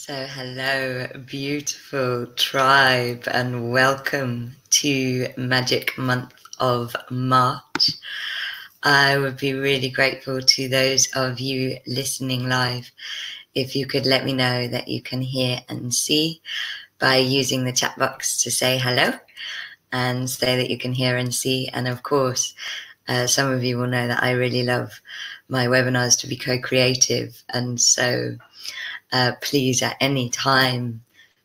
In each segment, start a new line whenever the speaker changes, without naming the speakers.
So hello, beautiful tribe, and welcome to Magic Month of March. I would be really grateful to those of you listening live if you could let me know that you can hear and see by using the chat box to say hello and say that you can hear and see. And of course, some of you will know that I really love my webinars to be co-creative, and so please at any time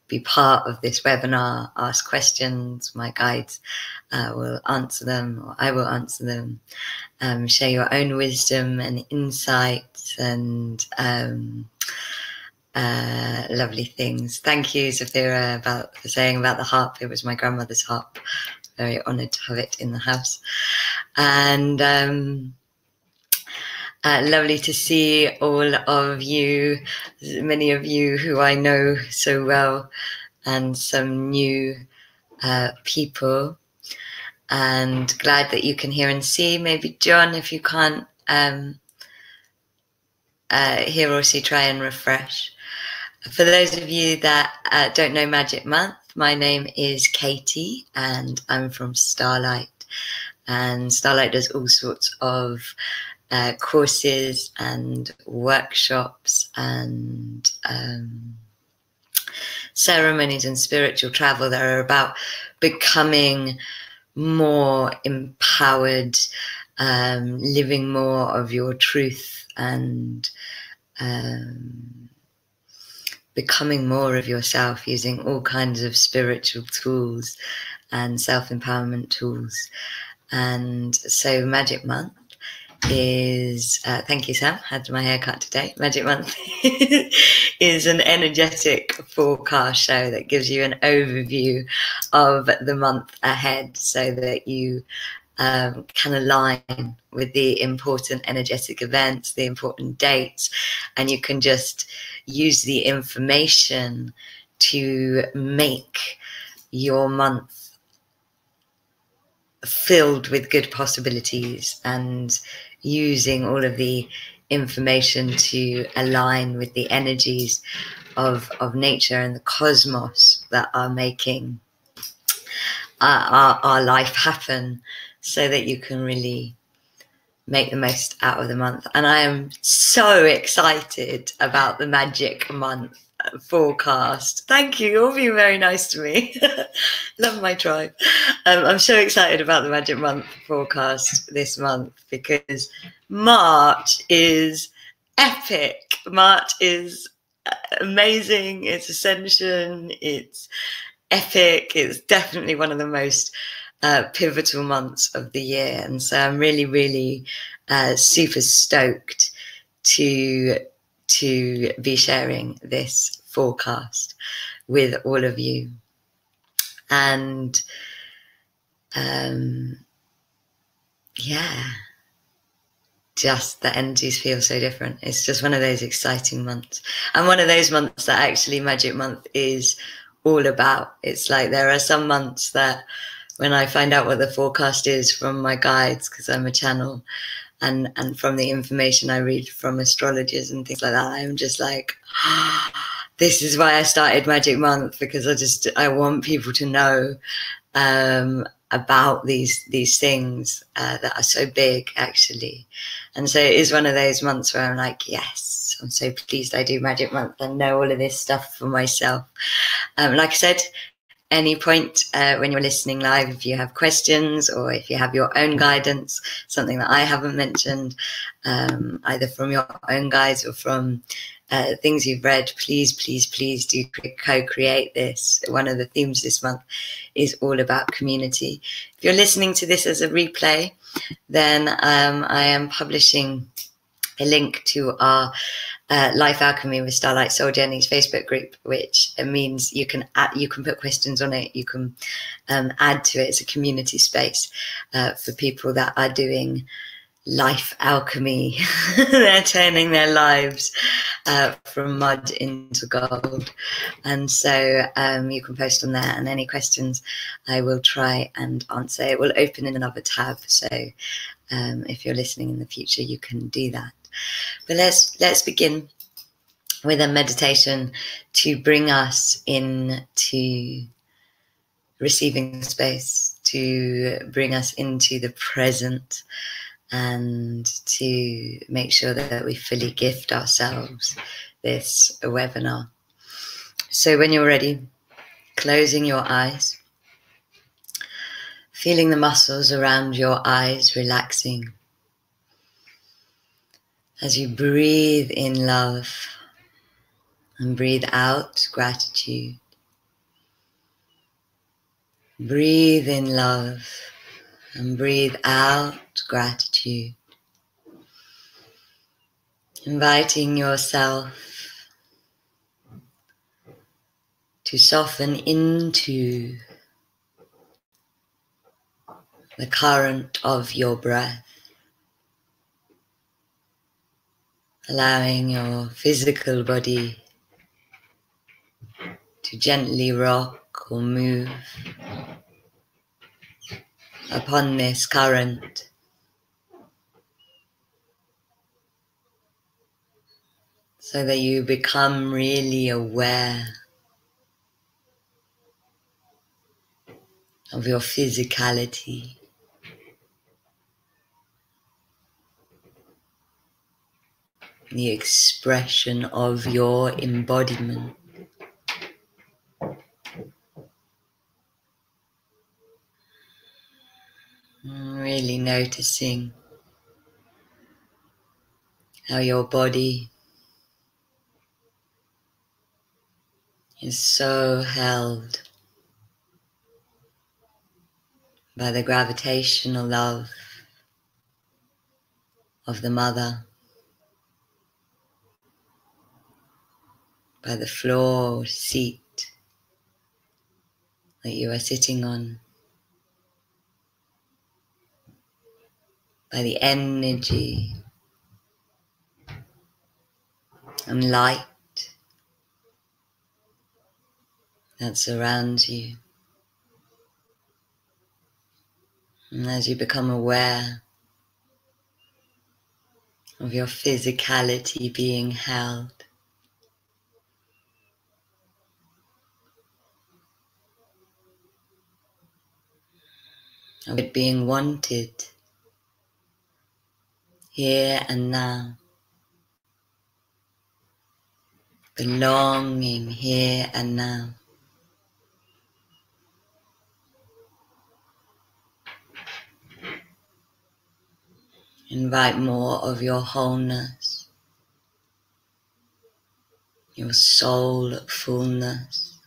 be part of this webinar, ask questions, my guides will answer them, or I will answer them, share your own wisdom and insights and lovely things. Thank you, Zafira, for saying about the harp. It was my grandmother's harp. Very honoured to have it in the house. And lovely to see all of you, many of you who I know so well, and some new people. And glad that you can hear and see. Maybe John, if you can't hear or see, try and refresh. For those of you that don't know Magic Month, my name is Katie and I'm from Starlight. And Starlight does all sorts of courses and workshops and ceremonies and spiritual travel that are about becoming more empowered, living more of your truth, and becoming more of yourself using all kinds of spiritual tools and self-empowerment tools. And so Magic Month is, thank you Sam, had my hair cut today. Magic Month is an energetic forecast show that gives you an overview of the month ahead so that you can align with the important energetic events, the important dates, and you can just use the information to make your month filled with good possibilities, and using all of the information to align with the energies of nature and the cosmos that are making our life happen, so that you can really make the most out of the month. And I am so excited about the Magic Month forecast. Thank you, all being very nice to me. Love my tribe. I'm so excited about the Magic Month forecast this month because March is epic. March is amazing. It's ascension. It's epic. It's definitely one of the most pivotal months of the year, and so I'm really, really super stoked to be sharing this forecast with all of you. And yeah, just the energies feel so different. It's just one of those exciting months, and one of those months that actually Magic Month is all about. It's like there are some months that when I find out what the forecast is from my guides, because I'm a channel, and from the information I read from astrologers and things like that, I'm just like, this is why I started Magic Month, because I want people to know about these things that are so big, actually. And so it is one of those months where I'm like, yes, I'm so pleased I do Magic Month and know all of this stuff for myself. Like I said, any point when you're listening live, if you have questions or if you have your own guidance, something that I haven't mentioned, either from your own guides or from things you've read, please, please, please do co-create this. One of the themes this month is all about community. If you're listening to this as a replay, then I am publishing a link to our Life Alchemy with Starlight Soul Journeys Facebook group, which means you can put questions on it. You can add to it. It's a community space for people that are doing life alchemy. They're turning their lives from mud into gold. And so you can post on there, and any questions I will try and answer. It will open in another tab, so if you're listening in the future, you can do that. But let's begin with a meditation to bring us into receiving space, to bring us into the present, and to make sure that we fully gift ourselves this webinar. So when you're ready, closing your eyes, feeling the muscles around your eyes relaxing as you breathe in love and breathe out gratitude. Breathe in love and breathe out gratitude. Inviting yourself to soften into the current of your breath, allowing your physical body to gently rock or move upon this current, so that you become really aware of your physicality, the expression of your embodiment. Really noticing how your body is so held by the gravitational love of the mother, by the floor or seat that you are sitting on, by the energy and light that surrounds you. And as you become aware of your physicality being held, of it being wanted here and now, belonging here and now, invite more of your wholeness, your soul fullness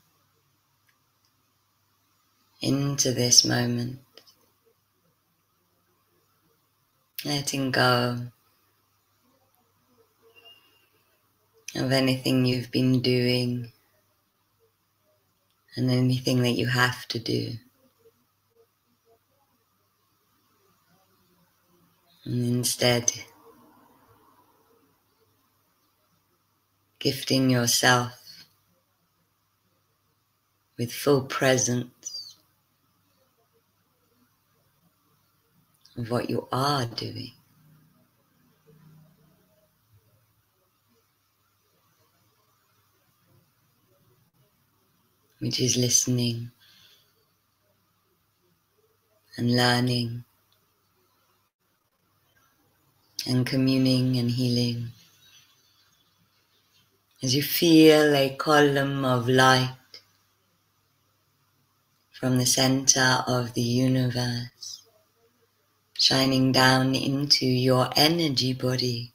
into this moment, letting go of anything you've been doing and anything that you have to do, and instead gifting yourself with full presence of what you are doing, which is listening and learning and communing and healing. As you feel a column of light from the center of the universe shining down into your energy body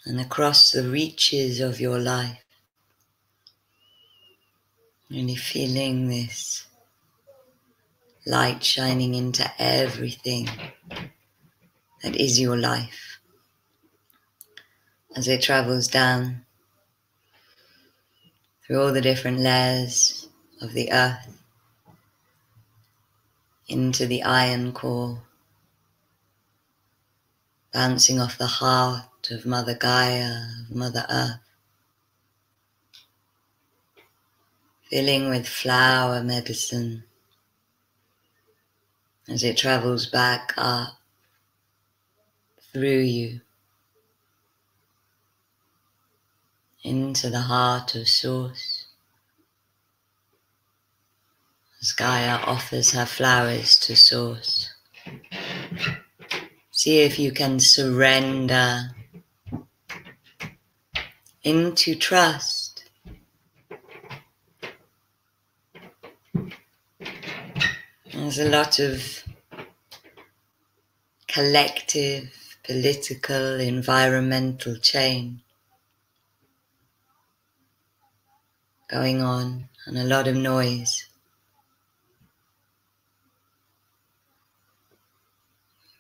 and across the reaches of your life, really feeling this light shining into everything that is your life as it travels down through all the different layers of the earth into the iron core, bouncing off the heart of Mother Gaia, of Mother Earth, filling with flower medicine as it travels back up through you into the heart of Source. As Gaia offers her flowers to Source. See if you can surrender into trust. There's a lot of collective, political, environmental change going on, and a lot of noise.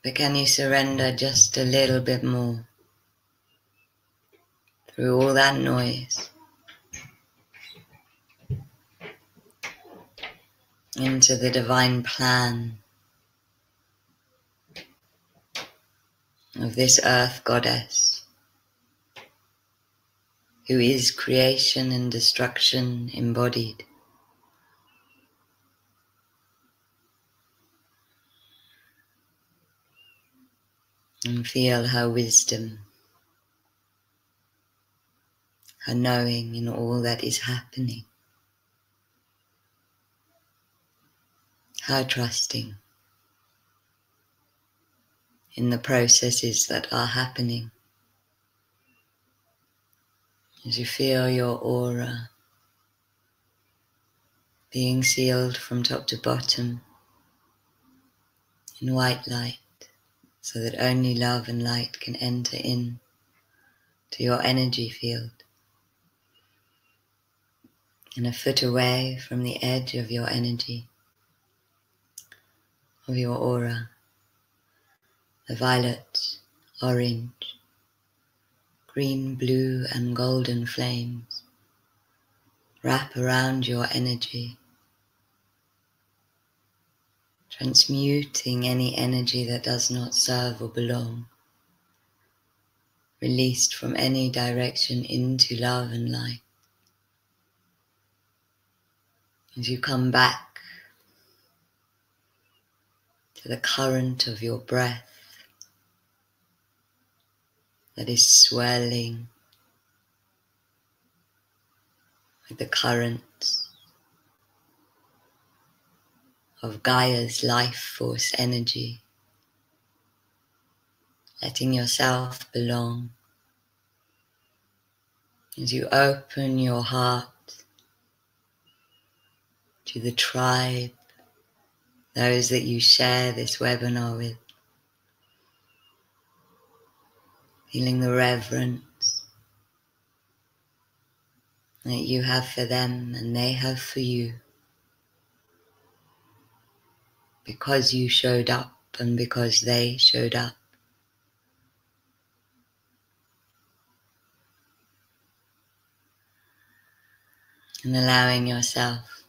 But can you surrender just a little bit more through all that noise into the divine plan of this earth goddess, who is creation and destruction embodied. And feel her wisdom, her knowing in all that is happening, her trusting in the processes that are happening. As you feel your aura being sealed from top to bottom in white light, so that only love and light can enter in to your energy field. And a foot away from the edge of your energy, of your aura, the violet, orange, green, blue and golden flames wrap around your energy, transmuting any energy that does not serve or belong, released from any direction into love and light. As you come back to the current of your breath that is swirling with the currents of Gaia's life force energy, letting yourself belong. As you open your heart to the tribe, those that you share this webinar with, feeling the reverence that you have for them and they have for you, because you showed up and because they showed up. And allowing yourself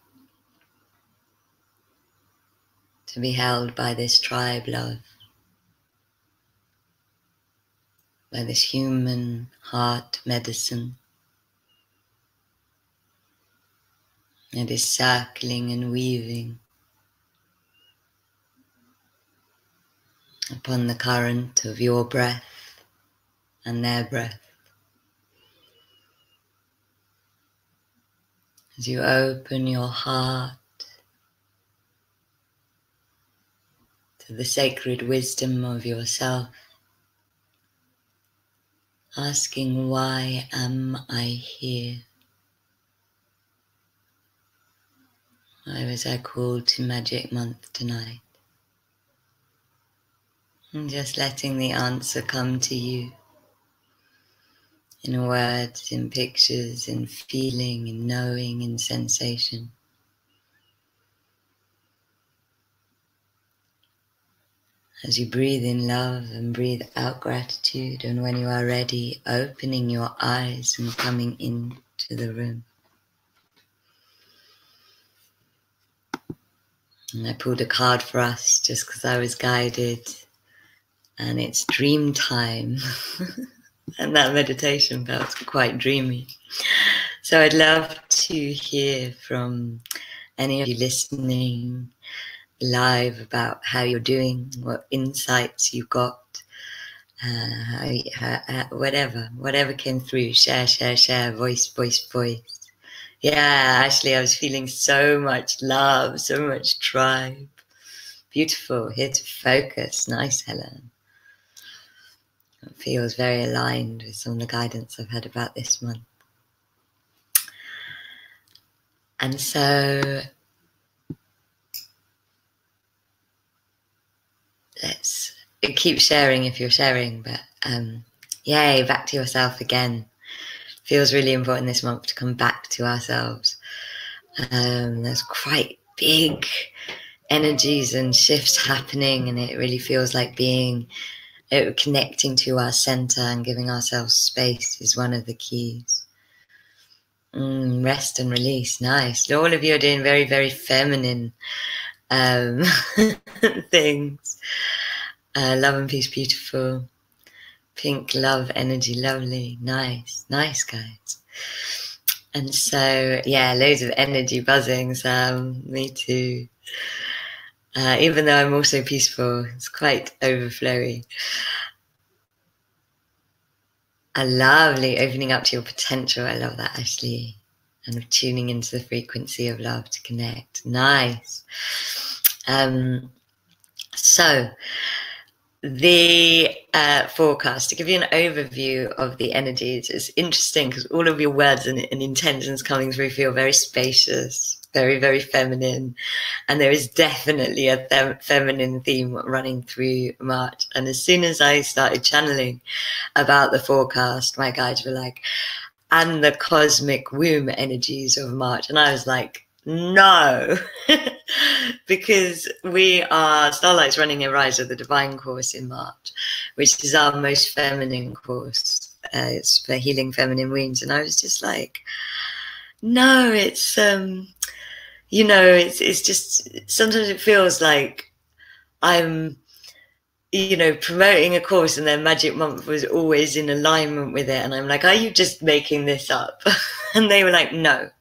to be held by this tribe love, by this human heart medicine that is circling and weaving upon the current of your breath and their breath. As you open your heart to the sacred wisdom of yourself, asking, why am I here? Why was I called to Magic Month tonight? And just letting the answer come to you in words, in pictures, in feeling, in knowing, in sensation. As you breathe in love and breathe out gratitude, and when you are ready, opening your eyes and coming into the room. And I pulled a card for us just because I was guided, and it's dream time. And that meditation felt quite dreamy. So I'd love to hear from any of you listening live about how you're doing, what insights you got, whatever came through. Share, voice. Yeah, actually, I was feeling so much love, so much tribe. Beautiful, here to focus. Nice, Helen. It feels very aligned with some of the guidance I've had about this month. And so let's keep sharing if you're sharing, but yay, back to yourself again. Feels really important this month to come back to ourselves. There's quite big energies and shifts happening, and it really feels like connecting to our center and giving ourselves space is one of the keys. Rest and release, nice. All of you are doing very, very feminine things. Love and peace, beautiful. Pink love energy, lovely, nice guys. And so yeah, loads of energy buzzing, Sam. Me too. Even though I'm also peaceful, it's quite overflowy. A lovely opening up to your potential. I love that, Ashley. And tuning into the frequency of love to connect. Nice. So the forecast, to give you an overview of the energies, is interesting because all of your words and intentions coming through feel very spacious, very, very feminine. And there is definitely a feminine theme running through March. And as soon as I started channeling about the forecast, my guides were like, and the cosmic womb energies of March. And I was like, no, because Starlight's running a Rise of the Divine course in March, which is our most feminine course. It's for healing feminine wounds. And I was just like, no, it's, it's just, sometimes it feels like I'm, promoting a course and then Magic Month was always in alignment with it. And I'm like, are you just making this up? And they were like, no,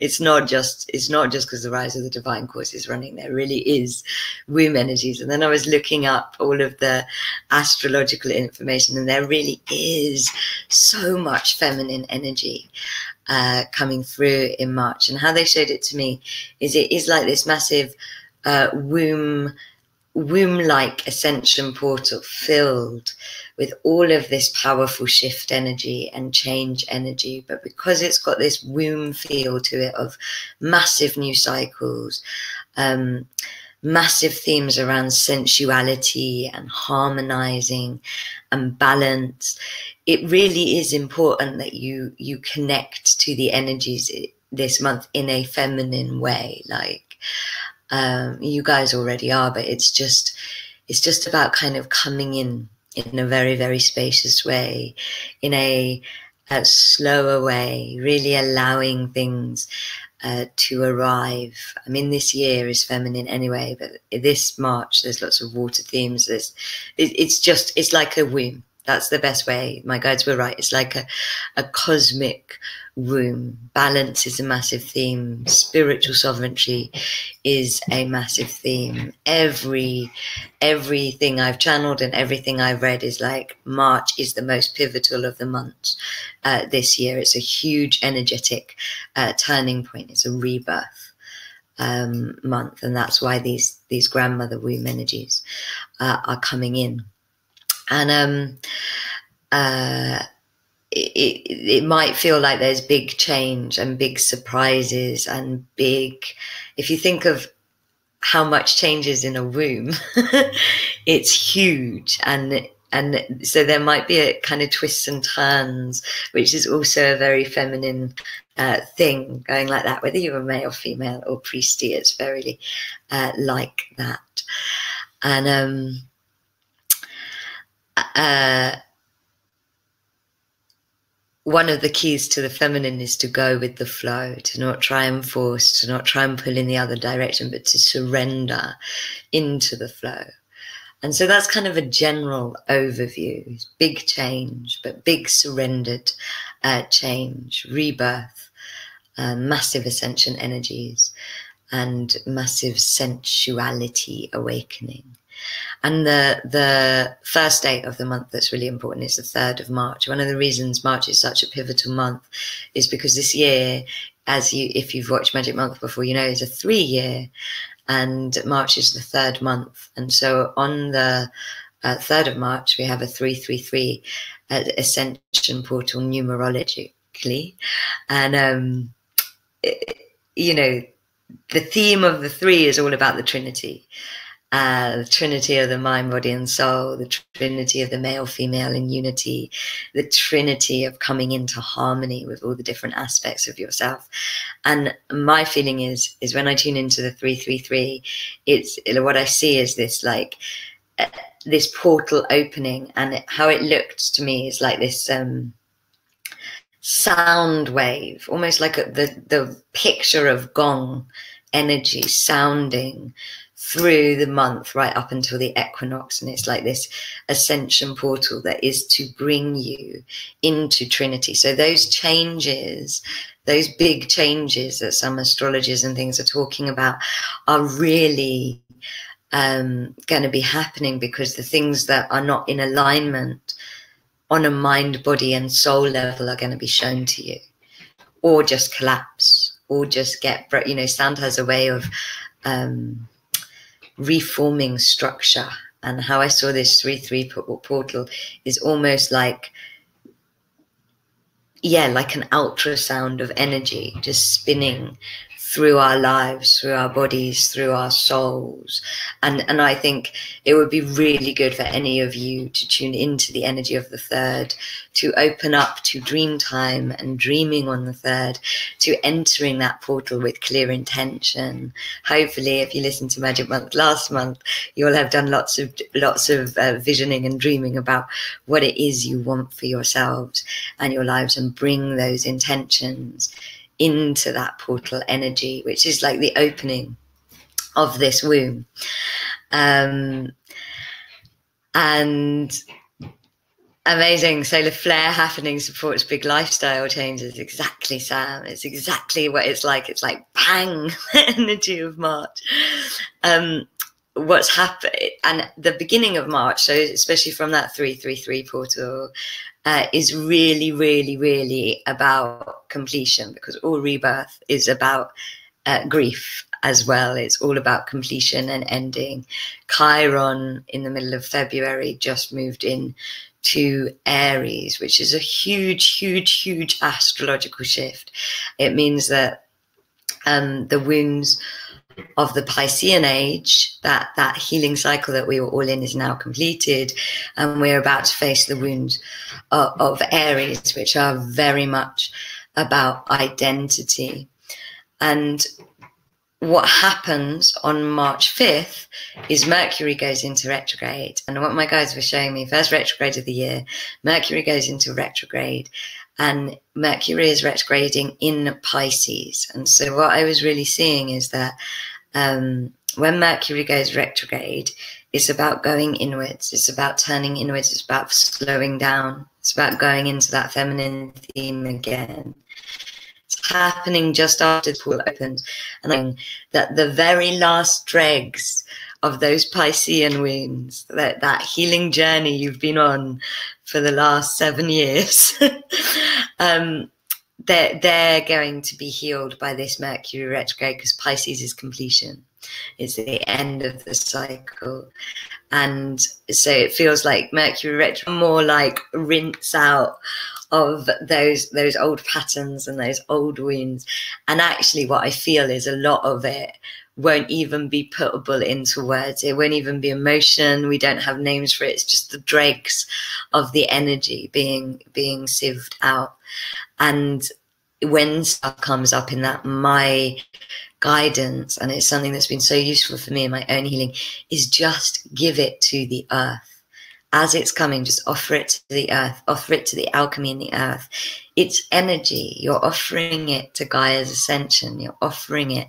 it's not just because the Rise of the Divine course is running. There really is womb energies. And then I was looking up all of the astrological information, and there really is so much feminine energy coming through in March. And how they showed it to me is it is like this massive womb-like ascension portal filled with all of this powerful shift energy and change energy. But because it's got this womb feel to it of massive new cycles, massive themes around sensuality and harmonizing and balance, it really is important that you connect to the energies this month in a feminine way. Like, you guys already are, but it's just about kind of coming in a very, very spacious way, in a slower way, really allowing things to arrive. I mean, this year is feminine anyway, but this March there's lots of water themes. It's like a womb. That's the best way. My guides were right. It's like a cosmic womb. Balance is a massive theme. Spiritual sovereignty is a massive theme. Everything I've channeled and everything I've read is like March is the most pivotal of the months this year. It's a huge energetic turning point. It's a rebirth month, and that's why these grandmother womb energies are coming in. And it might feel like there's big change and big surprises and if you think of how much changes in a womb, it's huge. And so there might be a kind of twists and turns, which is also a very feminine thing going like that, whether you're a male, female or priesty, it's very like that. And one of the keys to the feminine is to go with the flow, to not try and force, to not try and pull in the other direction, but to surrender into the flow. And so that's kind of a general overview. It's big change, but big surrendered change, rebirth, massive ascension energies, and massive sensuality awakening. And the first date of the month that's really important is the 3rd of March. One of the reasons March is such a pivotal month is because this year, if you've watched Magic Month before, you know it's a 3-year, and March is the 3rd month. And so on the 3rd of March, we have a 333 ascension portal numerologically. And, you know, the theme of the 3 is all about the Trinity. The Trinity of the mind, body, and soul, the Trinity of the male, female in unity, the Trinity of coming into harmony with all the different aspects of yourself. And my feeling is when I tune into the 333, what I see is this like this portal opening, and how it looked to me is like this sound wave, almost like the picture of gong energy sounding through the month right up until the equinox. And it's like this ascension portal that is to bring you into Trinity. So those changes, those big changes that some astrologers and things are talking about, are really going to be happening, because the things that are not in alignment on a mind, body, and soul level are going to be shown to you, or just collapse, or just get, you know, sound has a way of reforming structure. And how I saw this 3-3 portal is almost like, yeah, like an ultrasound of energy just spinning through our lives, through our bodies, through our souls. And I think it would be really good for any of you to tune into the energy of the 3rd, to open up to dream time and dreaming on the 3rd, to entering that portal with clear intention. Hopefully, if you listened to Magic Month last month, you'll have done lots of visioning and dreaming about what it is you want for yourselves and your lives, and bring those intentions into that portal energy, which is like the opening of this womb. And amazing solar flare happening supports big lifestyle changes. Exactly, Sam. It's exactly what it's like. It's like bang, the energy of March. What's happened, and the beginning of March, so especially from that 333 portal, is really, really, really about completion, because all rebirth is about grief as well. It's all about completion and ending. Chiron in the middle of February just moved in to Aries, which is a huge, huge, huge astrological shift. It means that the wounds of the Piscean age, that healing cycle that we were all in, is now completed, and we're about to face the wounds of Aries, which are very much about identity. And what happens on March 5th is Mercury goes into retrograde. And what my guides were showing me, first retrograde of the year, Mercury goes into retrograde, and Mercury is retrograding in Pisces. And so what I was really seeing is that when Mercury goes retrograde, it's about going inwards. It's about turning inwards. It's about slowing down. It's about going into that feminine theme again. It's happening just after the pool opens, and that the very last dregs of those Piscean wounds, that healing journey you've been on for the last 7 years, they're going to be healed by this Mercury retrograde, because Pisces is completion. It's the end of the cycle. And so it feels like Mercury retrograde, more like rinse out of those old patterns and those old wounds. And actually what I feel is a lot of it won't even be putable into words. It won't even be emotion. We don't have names for it. It's just the dregs of the energy being sieved out. And when stuff comes up in that, my guidance, and it's something that's been so useful for me in my own healing, is just give it to the earth. As it's coming, just offer it to the earth, offer it to the alchemy in the earth. It's energy. You're offering it to Gaia's ascension. You're offering it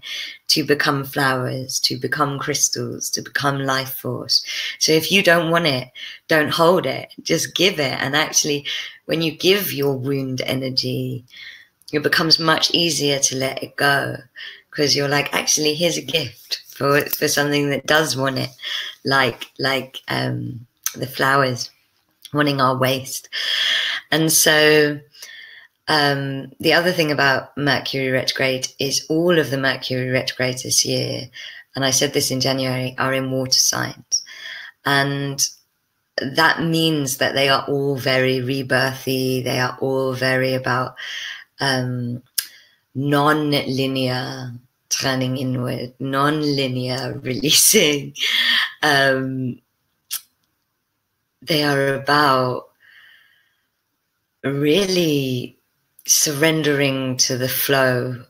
to become flowers, to become crystals, to become life force. So if you don't want it, don't hold it. Just give it. And actually, when you give your wound energy, it becomes much easier to let it go, because you're like, actually, here's a gift for something that does want it. like the flowers wanting our waste. And so the other thing about Mercury retrograde is all of the Mercury retrogrades this year, and I said this in January, are in water signs. And that means that they are all very rebirthy. They are all very about non-linear turning inward, non-linear releasing. They are about really surrendering to the flow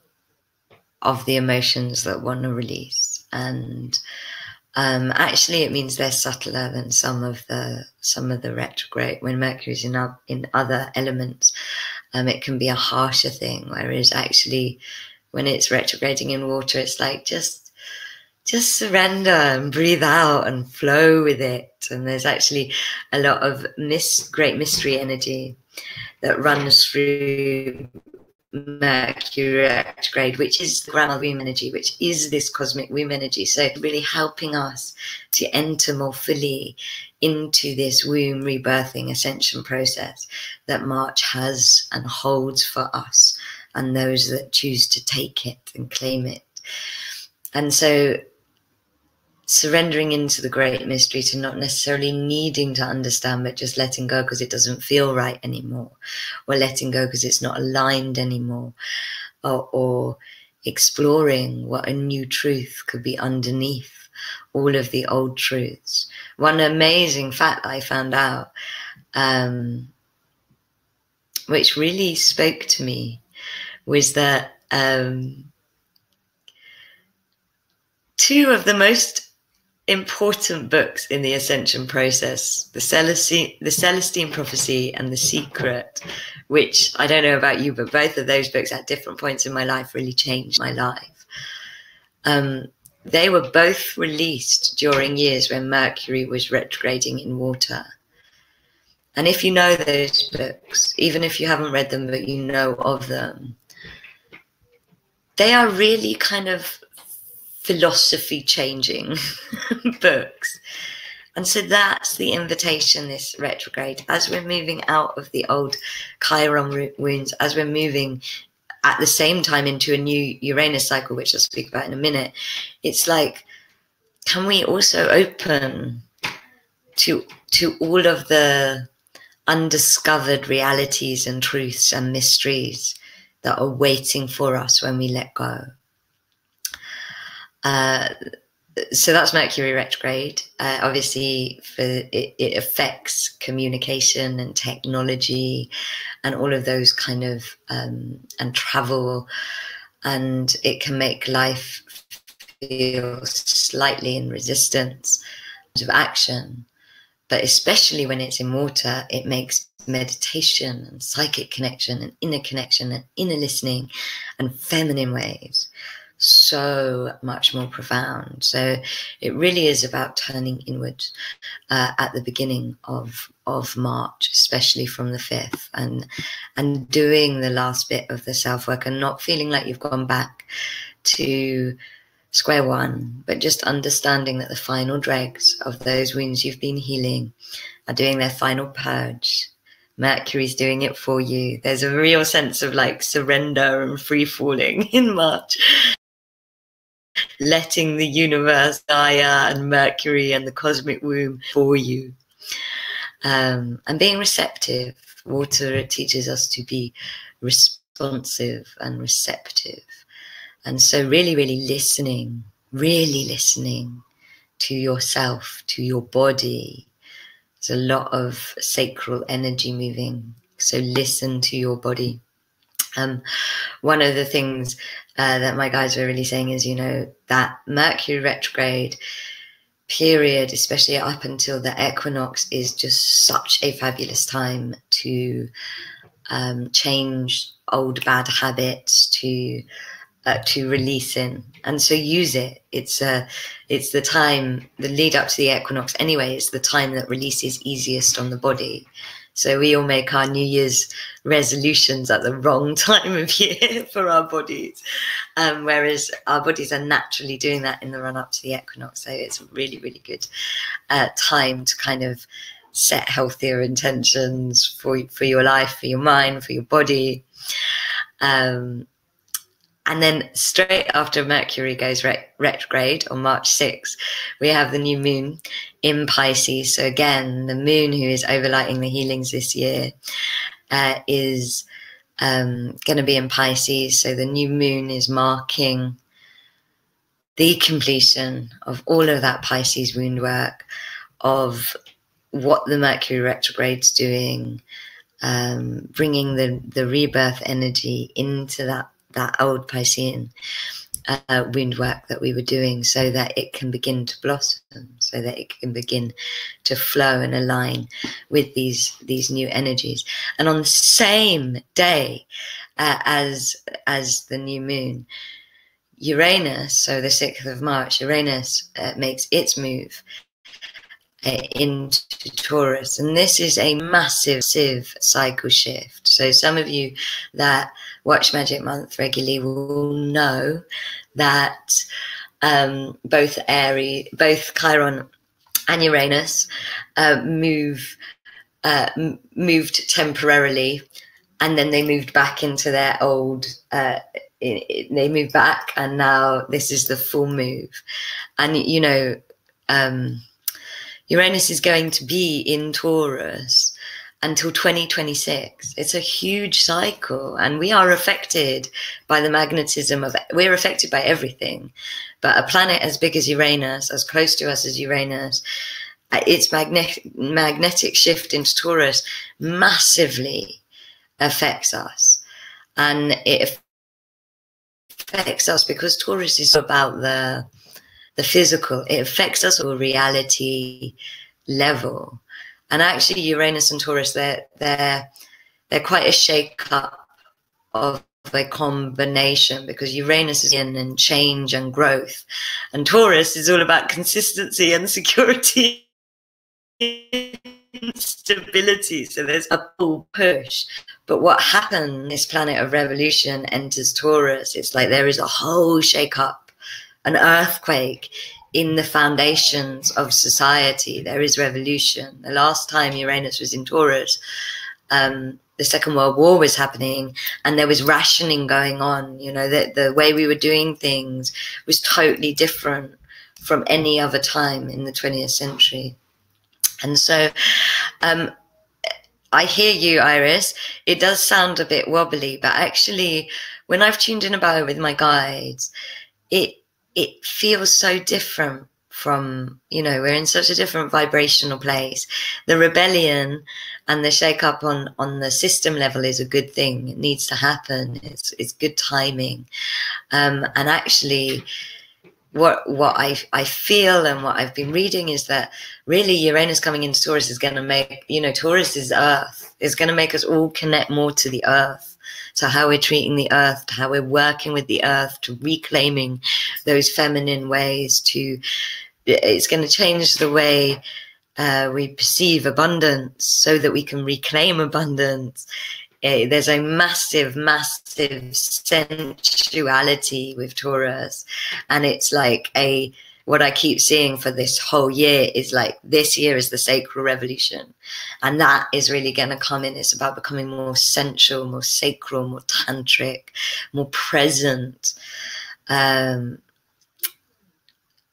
of the emotions that want to release. And actually it means they're subtler than some of the retrograde. When Mercury's in other elements, it can be a harsher thing, whereas actually when it's retrograding in water, it's like just surrender and breathe out and flow with it. And there's actually a lot of great mystery energy that runs through Mercury retrograde, which is the grandmother womb energy, which is this cosmic womb energy. So really helping us to enter more fully into this womb rebirthing ascension process that March has and holds for us and those that choose to take it and claim it. And so surrendering into the great mystery, to not necessarily needing to understand, but just letting go because it doesn't feel right anymore, or letting go because it's not aligned anymore, or exploring what a new truth could be underneath all of the old truths. One amazing fact I found out, which really spoke to me, was that two of the most important books in the ascension process, the Celestine Prophecy and The Secret, which I don't know about you, but both of those books at different points in my life really changed my life. They were both released during years when Mercury was retrograding in water. And if you know those books, even if you haven't read them, but you know of them, they are really kind of philosophy changing books. And so that's the invitation this retrograde, as we're moving out of the old Chiron wounds, as we're moving at the same time into a new Uranus cycle, which I'll speak about in a minute. It's like, can we also open to all of the undiscovered realities and truths and mysteries that are waiting for us when we let go? So that's Mercury retrograde. Obviously, it affects communication and technology and all of those kind of, and travel, and it can make life feel slightly in resistance of action. But especially when it's in water, it makes meditation and psychic connection and inner listening and feminine waves so much more profound. So it really is about turning inward at the beginning of March, especially from the 5th, and doing the last bit of the self-work and not feeling like you've gone back to square one, but just understanding that the final dregs of those wounds you've been healing are doing their final purge. Mercury's doing it for you. There's a real sense of like surrender and free falling in March. Letting the universe, Gaia and Mercury and the cosmic womb for you. And being receptive. Water teaches us to be responsive and receptive. And so really, really listening to yourself, to your body. There's a lot of sacral energy moving. So listen to your body. One of the things that my guides were really saying is, you know, that Mercury retrograde period, especially up until the equinox, is just such a fabulous time to change old bad habits, to release in. And so use it. It's the time, the lead up to the equinox anyway, is the time that release is easiest on the body. So we all make our New Year's resolutions at the wrong time of year for our bodies, whereas our bodies are naturally doing that in the run up to the equinox. So it's a really, really good time to kind of set healthier intentions for your life, for your mind, for your body. And then straight after Mercury goes retrograde on March 6th, we have the new moon in Pisces. So again, the moon, who is overlighting the healings this year, is going to be in Pisces. So the new moon is marking the completion of all of that Pisces wound work, of what the Mercury retrograde's doing, bringing the rebirth energy into that old Piscean wound work that we were doing, so that it can begin to blossom, so that it can begin to flow and align with these new energies. And on the same day as the new moon, Uranus, so the 6th of March, Uranus makes its move into Taurus, and this is a massive cycle shift. So some of you that watch Magic Month regularly will know that both Chiron and Uranus moved temporarily, and then they moved back into their old. They moved back, and now this is the full move, and you know. Uranus is going to be in Taurus until 2026. It's a huge cycle, and we are affected by the magnetism of, we're affected by everything. But a planet as big as Uranus, as close to us as Uranus, its magnetic shift into Taurus massively affects us. And it affects us because Taurus is about the physical. It affects us at a reality level. And actually Uranus and Taurus, they're quite a shake-up of a combination, because Uranus is in change and growth, and Taurus is all about consistency and security and stability. So there's a pull push. But what happened, this planet of revolution enters Taurus, it's like there is a whole shake-up, an earthquake in the foundations of society. There is revolution. The last time Uranus was in Taurus, the Second World War was happening, and there was rationing going on. You know, the way we were doing things was totally different from any other time in the 20th century. And so I hear you, Iris. It does sound a bit wobbly, but actually when I've tuned in about it with my guides, it feels so different from, you know, we're in such a different vibrational place. The rebellion and the shake up on the system level is a good thing. It needs to happen. It's good timing. And actually what I feel and what I've been reading is that really Uranus coming into Taurus is going to make, you know, Taurus is Earth. It's going to make us all connect more to the Earth. So how we're treating the Earth, how we're working with the Earth, to reclaiming those feminine ways, it's going to change the way we perceive abundance, so that we can reclaim abundance. There's a massive sensuality with Taurus, and it's like what I keep seeing for this whole year is like, this year is the Sacral Revolution, and that is really going to come in. It's about becoming more sensual, more sacral, more tantric, more present, and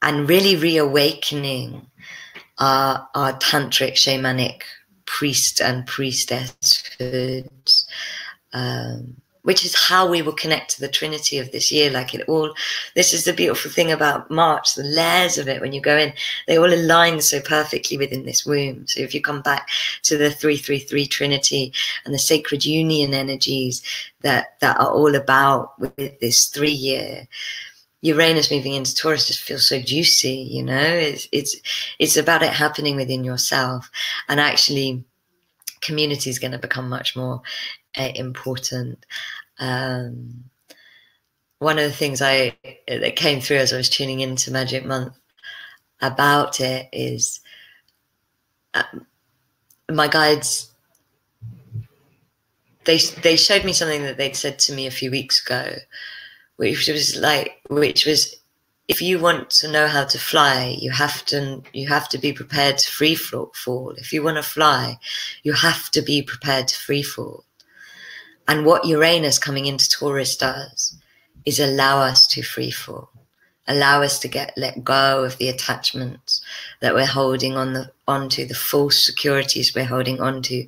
really reawakening our tantric shamanic priest and priestesshoods, which is how we will connect to the Trinity of this year. Like this is the beautiful thing about March, the layers of it, when you go in, they all align so perfectly within this womb. So if you come back to the 333 Trinity and the sacred union energies that are all about with this 3-year, Uranus moving into Taurus just feels so juicy, you know. It's about it happening within yourself, and actually community is going to become much more important. One of the things that came through as I was tuning into Magic Month about it is my guides they showed me something that they'd said to me a few weeks ago, which was, if you want to know how to fly, you have to be prepared to free fall. If you want to fly, you have to be prepared to free fall. And what Uranus coming into Taurus does is allow us to free fall, allow us to let go of the attachments that we're holding onto, the false securities we're holding onto,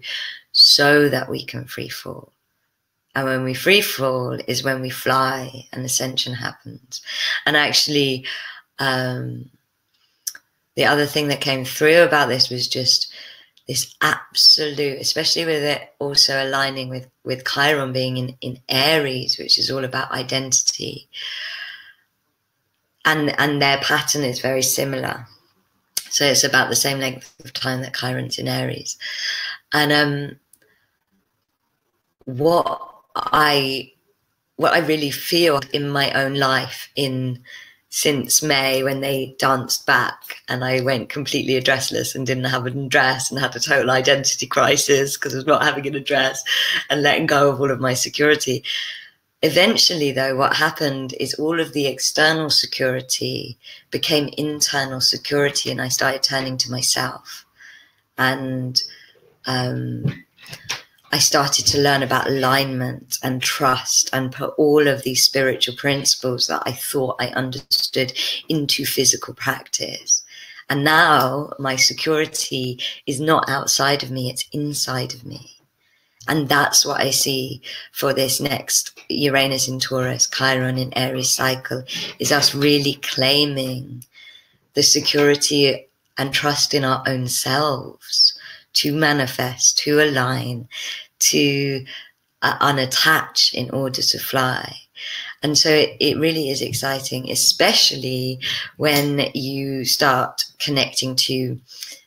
so that we can free fall. And when we free fall is when we fly and ascension happens. And actually, the other thing that came through about this was just this absolute, especially with it also aligning with Chiron being in Aries, which is all about identity. And their pattern is very similar. So it's about the same length of time that Chiron's in Aries. And what I really feel in my own life since May, when they danced back and I went completely dressless and didn't have an dress and had a total identity crisis because I was not having an dress and letting go of all of my security. Eventually, though, what happened is all of the external security became internal security, and I started turning to myself. And I started to learn about alignment and trust and put all of these spiritual principles that I thought I understood into physical practice. And now my security is not outside of me, it's inside of me. And that's what I see for this next Uranus in Taurus, Chiron in Aries cycle, is us really claiming the security and trust in our own selves to manifest, to align, to unattach in order to fly. And so it really is exciting, especially when you start connecting to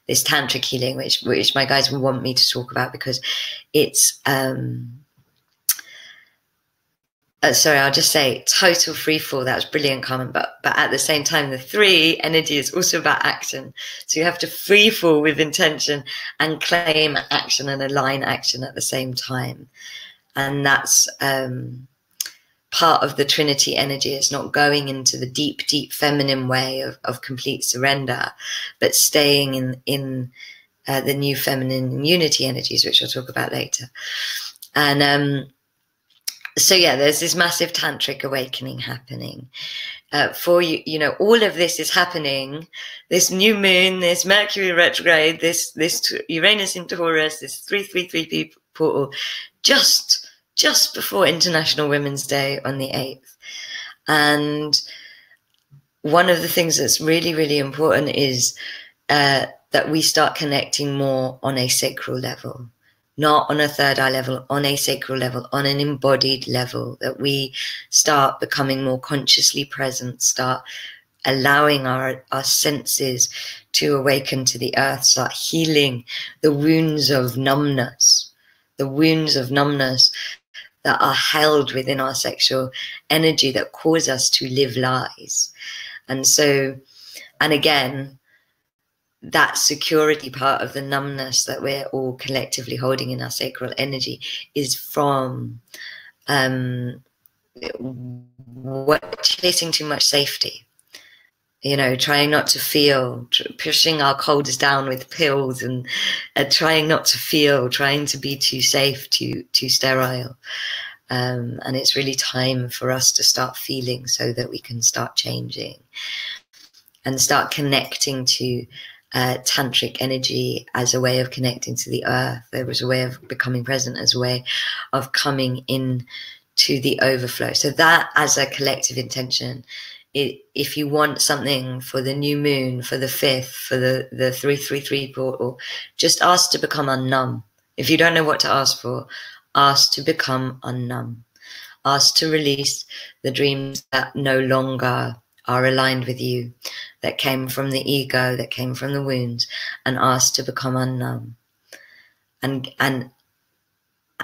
this tantric healing, which my guys will want me to talk about, because it's sorry, I'll just say total free fall. That was brilliant, Carmen. But at the same time, the 3 energy is also about action. So you have to free fall with intention and claim action and align action at the same time. And that's part of the Trinity energy. It's not going into the deep, deep feminine way of complete surrender, but staying in the new feminine unity energies, which I'll talk about later. And so yeah, there's this massive tantric awakening happening for you. You know, all of this is happening. This new moon, this Mercury retrograde, this Uranus in Taurus, this 333 portal, just before International Women's Day on the 8th. And one of the things that's really, really important is that we start connecting more on a sacral level. Not on a third eye level, on a sacral level, on an embodied level, that we start becoming more consciously present, start allowing our senses to awaken to the earth, start healing the wounds of numbness that are held within our sexual energy that cause us to live lies. And so, and again, that security part of the numbness that we're all collectively holding in our sacral energy is from chasing too much safety. You know, trying not to feel, pushing our colds down with pills, and trying not to feel, trying to be too safe, too sterile. And it's really time for us to start feeling so that we can start changing and start connecting to tantric energy as a way of connecting to the earth. There was a way of becoming present as a way of coming in to the overflow. So that as a collective intention, if you want something for the new moon, for the 5th, for the 333 portal, just ask to become unnumb. If you don't know what to ask for, ask to become unnumb. Ask to release the dreams that no longer are aligned with you, that came from the ego, that came from the wounds, and ask to become unnumb. And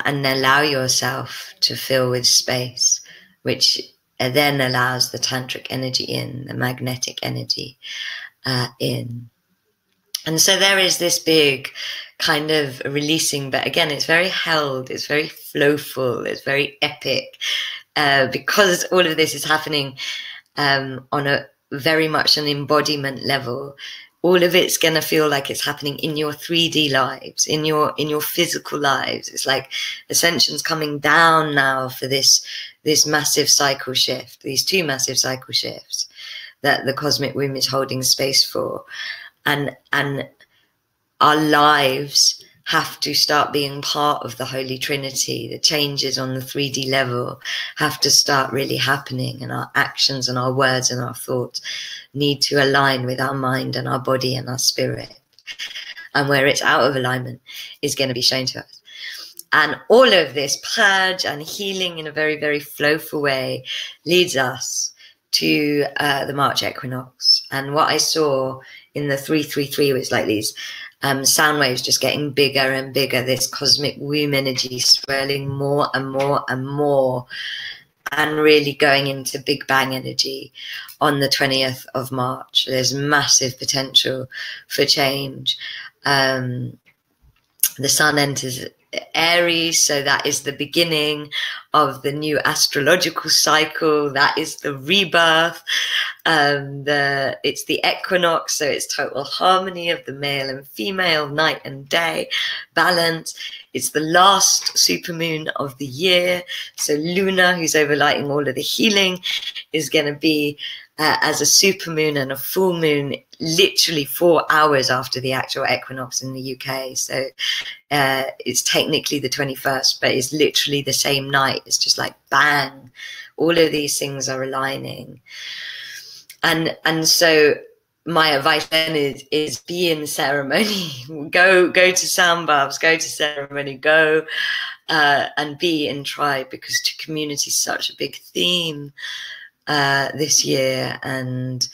allow yourself to fill with space, which then allows the tantric energy in, the magnetic energy in. And so there is this big kind of releasing. But again, it's very held, it's very flowful, it's very epic, because all of this is happening on a very much an embodiment level. All of it's going to feel like it's happening in your 3D lives, in your physical lives. It's like ascension's coming down now for this massive cycle shift, these two massive cycle shifts that the cosmic womb is holding space for. And our lives have to start being part of the Holy Trinity. The changes on the 3D level have to start really happening, and our actions and our words and our thoughts need to align with our mind and our body and our spirit. And where it's out of alignment is going to be shown to us. And all of this purge and healing in a very, very flowful way leads us to the March equinox. And what I saw in the 333 was like these sound waves just getting bigger and bigger, this cosmic womb energy swirling more and more and more, and really going into Big Bang energy on the 20th of March. There's massive potential for change. The sun enters Aries, so that is the beginning of the new astrological cycle. That is the rebirth. It's the equinox, so it's total harmony of the male and female, night and day, balance. It's the last supermoon of the year, so Luna, who's overlighting all of the healing, is going to be as a supermoon and a full moon literally 4 hours after the actual equinox in the UK. So it's technically the 21st, but it's literally the same night. It's just like bang, all of these things are aligning. And so my advice then is be in ceremony. go to sound baths, go to ceremony, go and be in tribe, because community is such a big theme this year. And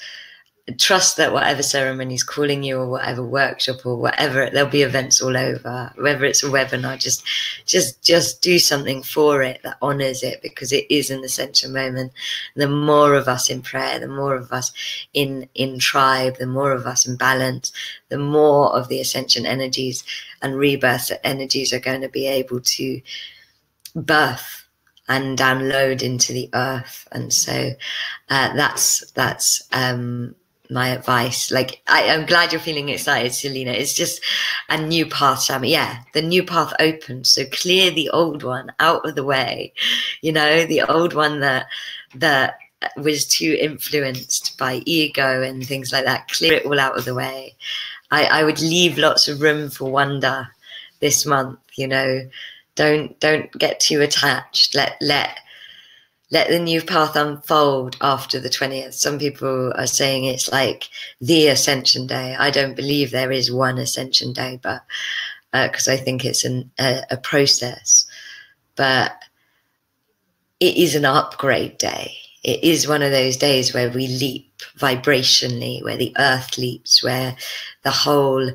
trust that whatever ceremony is calling you, or whatever workshop or whatever, there'll be events all over. Whether it's a webinar, just do something for it that honors it, because it is an essential moment. The more of us in prayer, the more of us in tribe, the more of us in balance, the more of the ascension energies and rebirth energies are going to be able to birth and download into the earth. And so that's my advice. Like, I'm glad you're feeling excited, Selena. It's just a new path, Shami. Yeah, the new path opens. So clear the old one out of the way. You know, the old one that was too influenced by ego and things like that. Clear it all out of the way. I would leave lots of room for wonder this month. You know, don't get too attached. Let the new path unfold after the 20th. Some people are saying it's like the Ascension Day. I don't believe there is one Ascension Day, but because I think it's a process. But it is an upgrade day. It is one of those days where we leap vibrationally, where the earth leaps, where the whole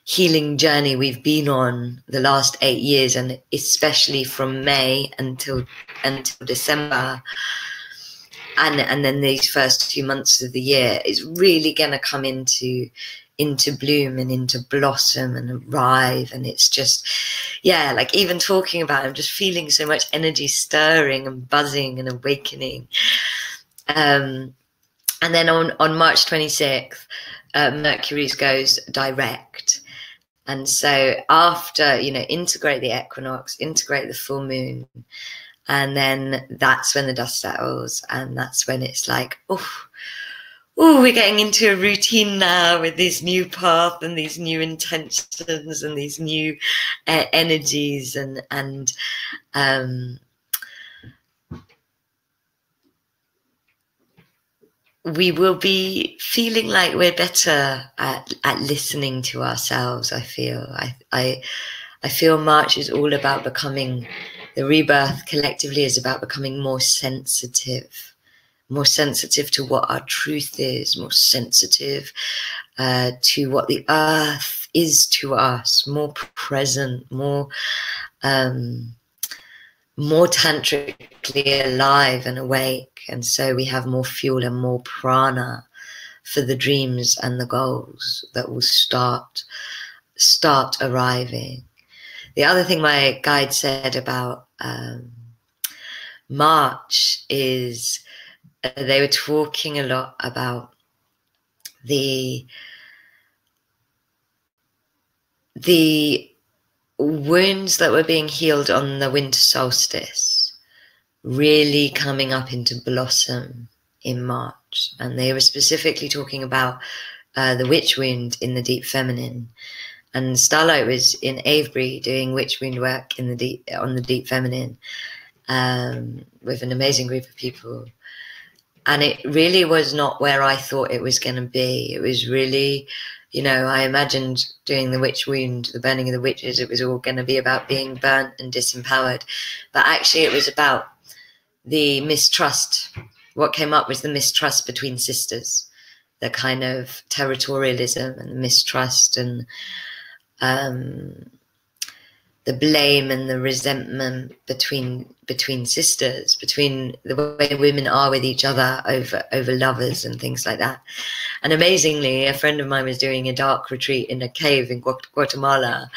healing journey we've been on the last 8 years, and especially from May until December, and then these first 2 months of the year, is really going to come into bloom and into blossom and arrive. And it's just, yeah, like even talking about it, I'm just feeling so much energy stirring and buzzing and awakening. And then on March 26th, Mercury goes direct. And so after, you know, integrate the equinox, integrate the full moon, and then that's when the dust settles, and that's when it's like, oh, we're getting into a routine now with this new path and these new intentions and these new energies, and we will be feeling like we're better at listening to ourselves. I feel March is all about becoming, the rebirth collectively is about becoming more sensitive to what our truth is, more sensitive to what the earth is to us, more present, more tantrically alive and awake. And so we have more fuel and more prana for the dreams and the goals that will start start arriving. The other thing my guide said about March is they were talking a lot about the wounds that were being healed on the winter solstice really coming up into blossom in March. And they were specifically talking about the witch wound in the deep feminine. And Starlight was in Avebury doing witch wound work on the deep feminine with an amazing group of people. And it really was not where I thought it was going to be. It was really, you know, I imagined doing the witch wound, the burning of the witches, it was all going to be about being burnt and disempowered. But actually it was about the mistrust. What came up was the mistrust between sisters, the kind of territorialism and mistrust and the blame and the resentment between sisters, between the way women are with each other over lovers and things like that. And amazingly, a friend of mine was doing a dark retreat in a cave in Guatemala,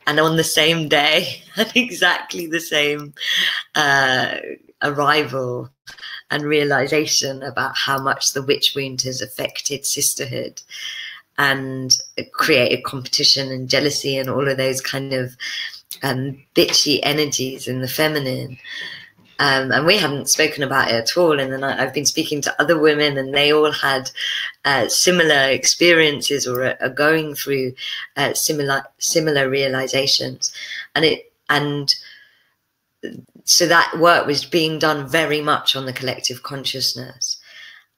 and on the same day had exactly the same arrival and realization about how much the witch wound has affected sisterhood and created competition and jealousy and all of those kind of bitchy energies in the feminine. And we haven't spoken about it at all. And then I've been speaking to other women, and they all had similar experiences or are going through similar realizations. And so that work was being done very much on the collective consciousness.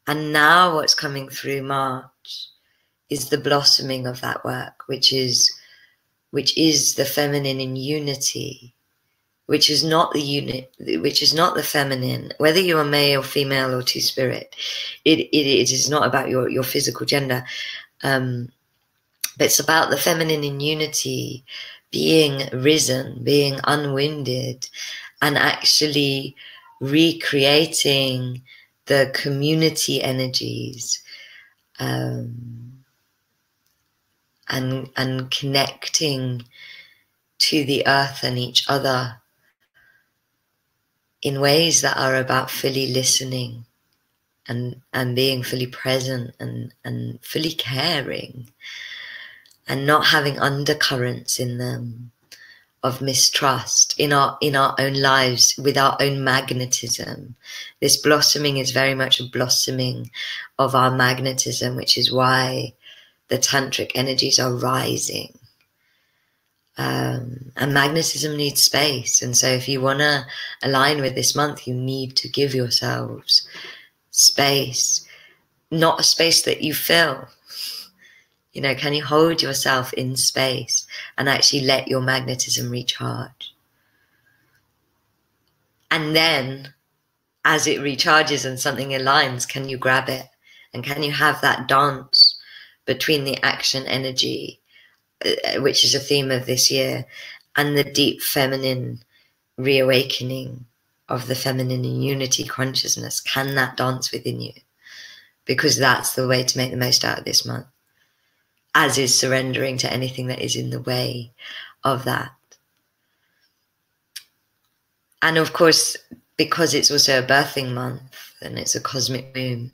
And now what's coming through March is the blossoming of that work, which is the feminine in unity, which is not the unit, which is not the feminine, whether you are male, female, or two-spirit. It is not about your physical gender, but it's about the feminine in unity, being risen, being unwounded, and actually recreating the community energies, and connecting to the earth and each other in ways that are about fully listening and being fully present and fully caring, and not having undercurrents in them of mistrust in our own lives with our own magnetism. This blossoming is very much a blossoming of our magnetism, which is why the tantric energies are rising. And magnetism needs space. And so if you want to align with this month, you need to give yourselves space, not a space that you fill. You know, can you hold yourself in space and actually let your magnetism recharge? And then as it recharges and something aligns, can you grab it? And can you have that dance between the action energy, which is a theme of this year, and the deep feminine reawakening of the feminine in unity consciousness? Can that dance within you? Because that's the way to make the most out of this month, as is surrendering to anything that is in the way of that. And of course, because it's also a birthing month and it's a cosmic moon,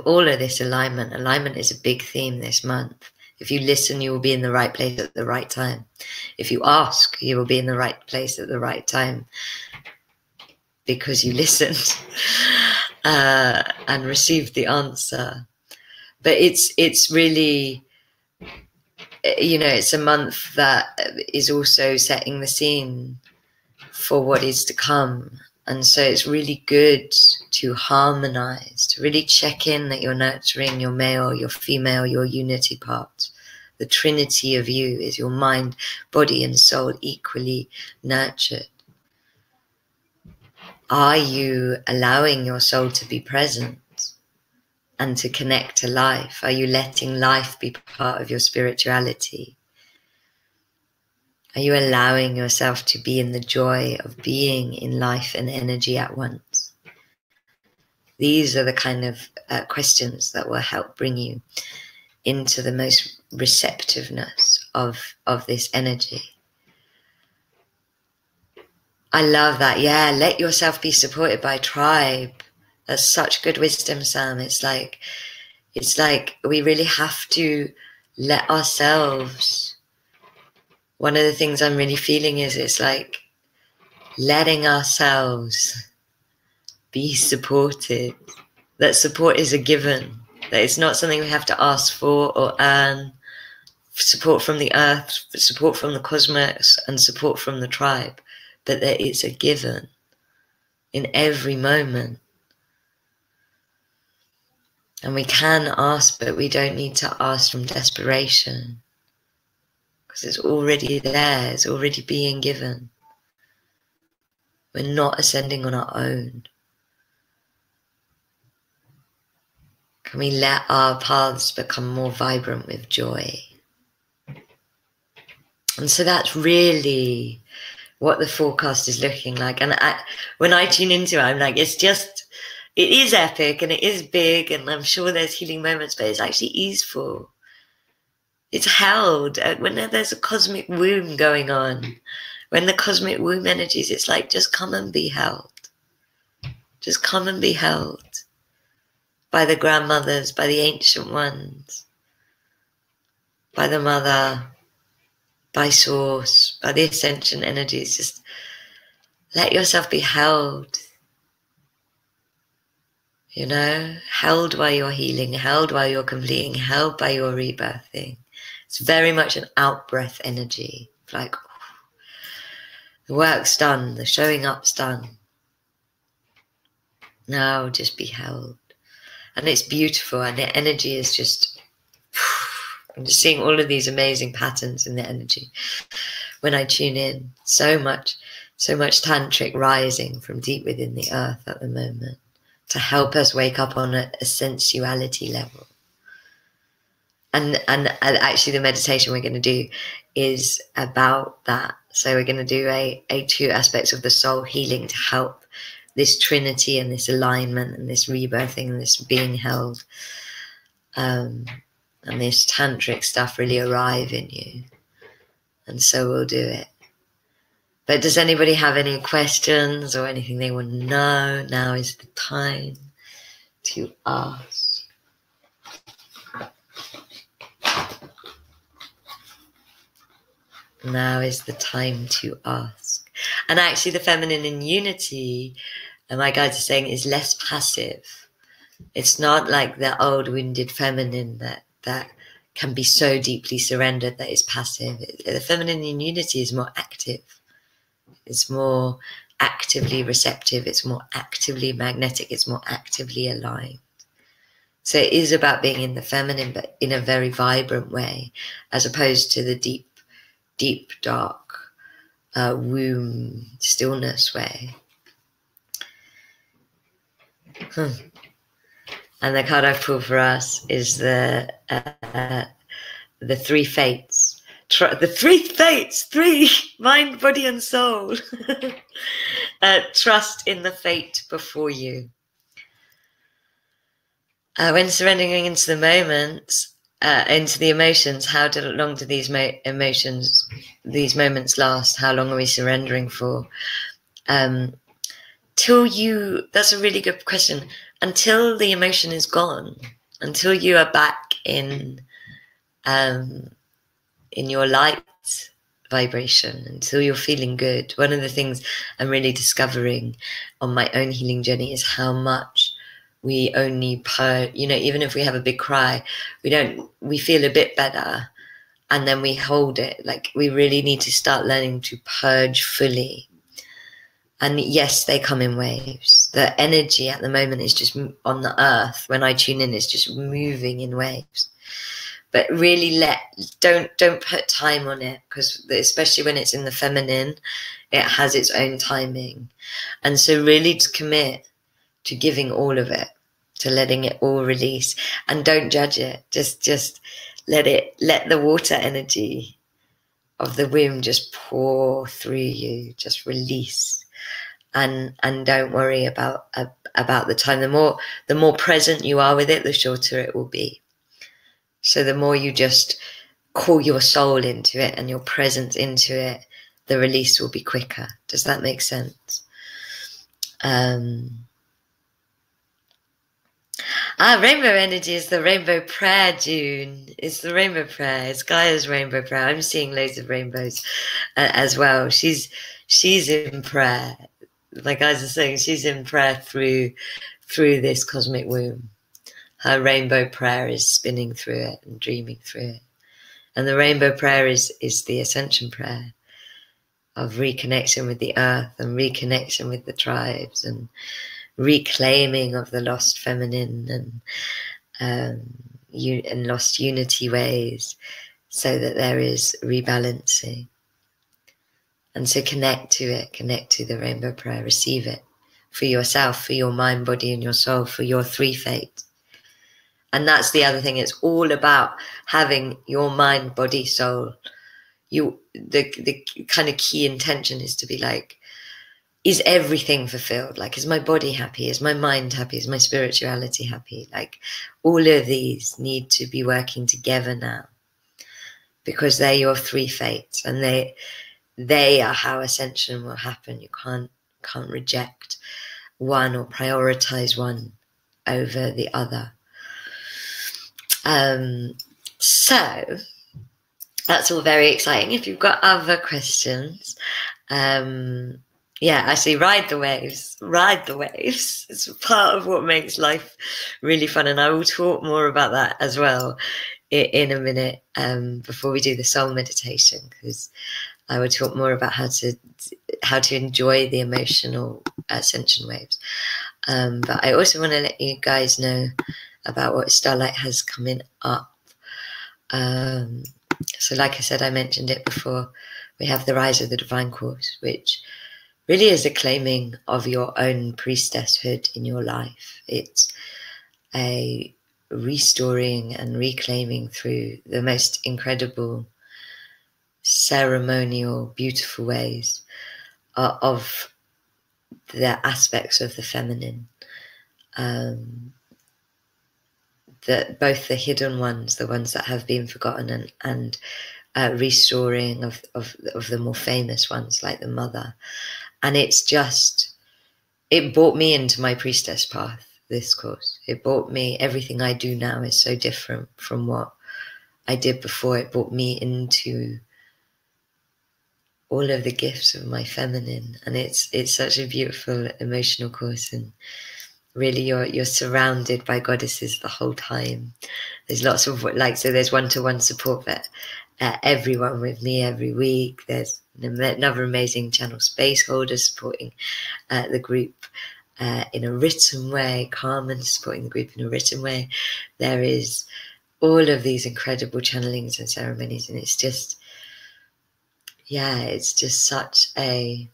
all of this alignment is a big theme this month. If you listen, you will be in the right place at the right time. If you ask, you will be in the right place at the right time, because you listened and received the answer. But it's really, you know, it's a month that is also setting the scene for what is to come. And so it's really good to harmonize, to really check in that you're nurturing your male, your female, your unity parts. The trinity of you is your mind, body, and soul equally nurtured. Are you allowing your soul to be present and to connect to life? Are you letting life be part of your spirituality? Are you allowing yourself to be in the joy of being in life and energy at once? These are the kind of questions that will help bring you into the most receptiveness of this energy. I love that. Yeah, let yourself be supported by tribe. That's such good wisdom, Sam. It's like we really have to let ourselves. One of the things I'm really feeling is it's like letting ourselves be supported. That support is a given. That it's not something we have to ask for or earn. Support from the earth, support from the cosmos, and support from the tribe. But that it's a given in every moment. And we can ask, but we don't need to ask from desperation. Because it's already there, it's already being given. We're not ascending on our own. Can we let our paths become more vibrant with joy? And so that's really what the forecast is looking like. And when I tune into it, I'm like, it is epic and it is big, and I'm sure there's healing moments, but it's actually easeful. It's held. When there's a cosmic womb going on, when the cosmic womb energies, it's like, just come and be held. Just come and be held by the grandmothers, by the ancient ones, by the mother, by source, by the ascension energies. Just let yourself be held. You know, held while you're healing, held while you're completing, held by your rebirthing. It's very much an out-breath energy. Like, the work's done, the showing up's done. Now just be held. And it's beautiful, and the energy is just, I'm just seeing all of these amazing patterns in the energy. When I tune in, so much tantric rising from deep within the earth at the moment to help us wake up on a sensuality level. And actually the meditation we're going to do is about that. So we're going to do a 2 aspects of the soul healing to help this trinity and this alignment and this rebirthing and this being held and this tantric stuff really arrive in you. And so we'll do it. But does anybody have any questions or anything they want to know? Now is the time to ask. Now is the time to ask. And actually the feminine in unity, and my guides are saying, is less passive. It's not like the old wounded feminine that can be so deeply surrendered that it's passive. The feminine in unity is more active. It's more actively receptive. It's more actively magnetic. It's more actively aligned. So it is about being in the feminine, but in a very vibrant way, as opposed to the deep, dark, womb stillness way. And the card I've pulled for us is the 3 fates. The 3 fates, 3, mind, body, and soul. Trust in the fate before you. When surrendering into the moment, into the emotions, how long do these these moments last? How long are we surrendering for? That's a really good question. Until the emotion is gone, until you are back in your light vibration, until you're feeling good. One of the things I'm really discovering on my own healing journey is how much we only even if we have a big cry, we feel a bit better and then we hold it. Like, we really need to start learning to purge fully. And yes, they come in waves. The energy at the moment is just on the earth. When I tune in, it's just moving in waves. But really don't put time on it, because especially when it's in the feminine, it has its own timing. And so really just commit to giving all of it, to letting it all release, and don't judge it. Just let the water energy of the womb just pour through you, just release. And don't worry about the time. The more present you are with it, the shorter it will be. So the more you just call your soul into it and your presence into it, the release will be quicker. Does that make sense? Rainbow energy is the rainbow prayer, June. It's the rainbow prayer. It's Gaia's rainbow prayer. I'm seeing loads of rainbows as well. She's in prayer. Like I was saying, she's in prayer through this cosmic womb. Her rainbow prayer is spinning through it and dreaming through it. And the rainbow prayer is the ascension prayer of reconnection with the earth and reconnection with the tribes and reclaiming of the lost feminine and lost unity ways, so that there is rebalancing. And so connect to it, connect to the rainbow prayer, receive it for yourself, for your mind, body, and your soul, for your three fates. And that's the other thing. It's all about having your mind, body, soul. The kind of key intention is to be like, is everything fulfilled? Like, is my body happy? Is my mind happy? Is my spirituality happy? Like, all of these need to be working together now, because they're your three fates, and they are how ascension will happen. You can't reject one or prioritize one over the other. So that's all very exciting. If you've got other questions, yeah, actually ride the waves. It's part of what makes life really fun. And I will talk more about that as well in a minute, before we do the soul meditation, because I will talk more about how to enjoy the emotional ascension waves. But I also want to let you guys know about what Starlight has coming up. So like I said, I mentioned it before, we have the Rise of the Divine course, which really is a claiming of your own priestesshood in your life. It's a restoring and reclaiming through the most incredible, ceremonial, beautiful ways of the aspects of the feminine. Both the hidden ones, the ones that have been forgotten, and restoring of the more famous ones, like the mother. And it brought me into my priestess path, this course. It brought me, everything I do now is so different from what I did before. It brought me into all of the gifts of my feminine, and it's such a beautiful emotional course. And really, you're surrounded by goddesses the whole time. There's lots of so there's one-to-one support for everyone with me every week. There's another amazing channel space holder supporting the group in a written way. Carmen supporting the group in a written way. There is all of these incredible channelings and ceremonies, and it's just, yeah, it's just such a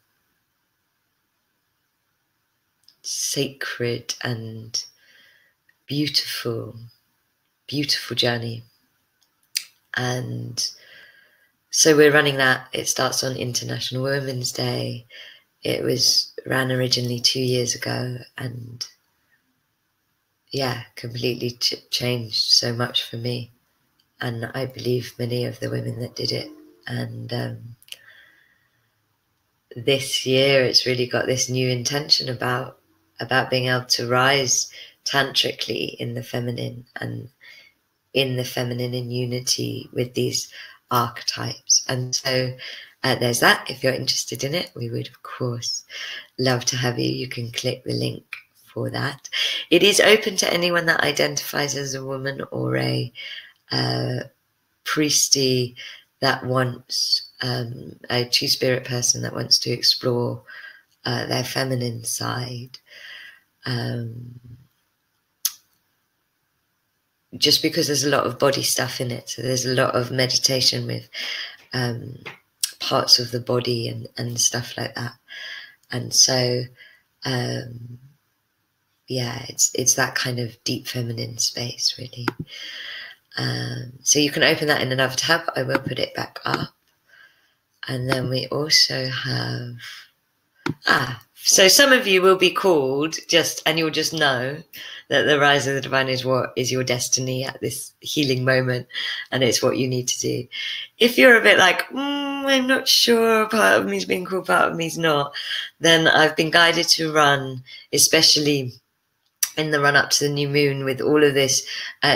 sacred and beautiful journey. And so we're running that. It starts on International Women's Day. It ran originally 2 years ago, and yeah, completely changed so much for me, and I believe many of the women that did it. And this year it's really got this new intention about being able to rise tantrically in the feminine, and in the feminine in unity with these archetypes. And so there's that. If you're interested in it, we would of course love to have you. You can click the link for that. It is open to anyone that identifies as a woman or a priesty that wants, a true spirit person that wants to explore their feminine side. Just because there's a lot of body stuff in it, so there's a lot of meditation with parts of the body and stuff like that. And so yeah, it's that kind of deep feminine space, really. So you can open that in another tab. I will put it back up. And then we also have So some of you will be called and you'll just know that the rise of the divine is what is your destiny at this healing moment, and it's what you need to do. If you're a bit like, I'm not sure, part of me's being called, part of me's not, then I've been guided to run, especially in the run up to the new moon with all of this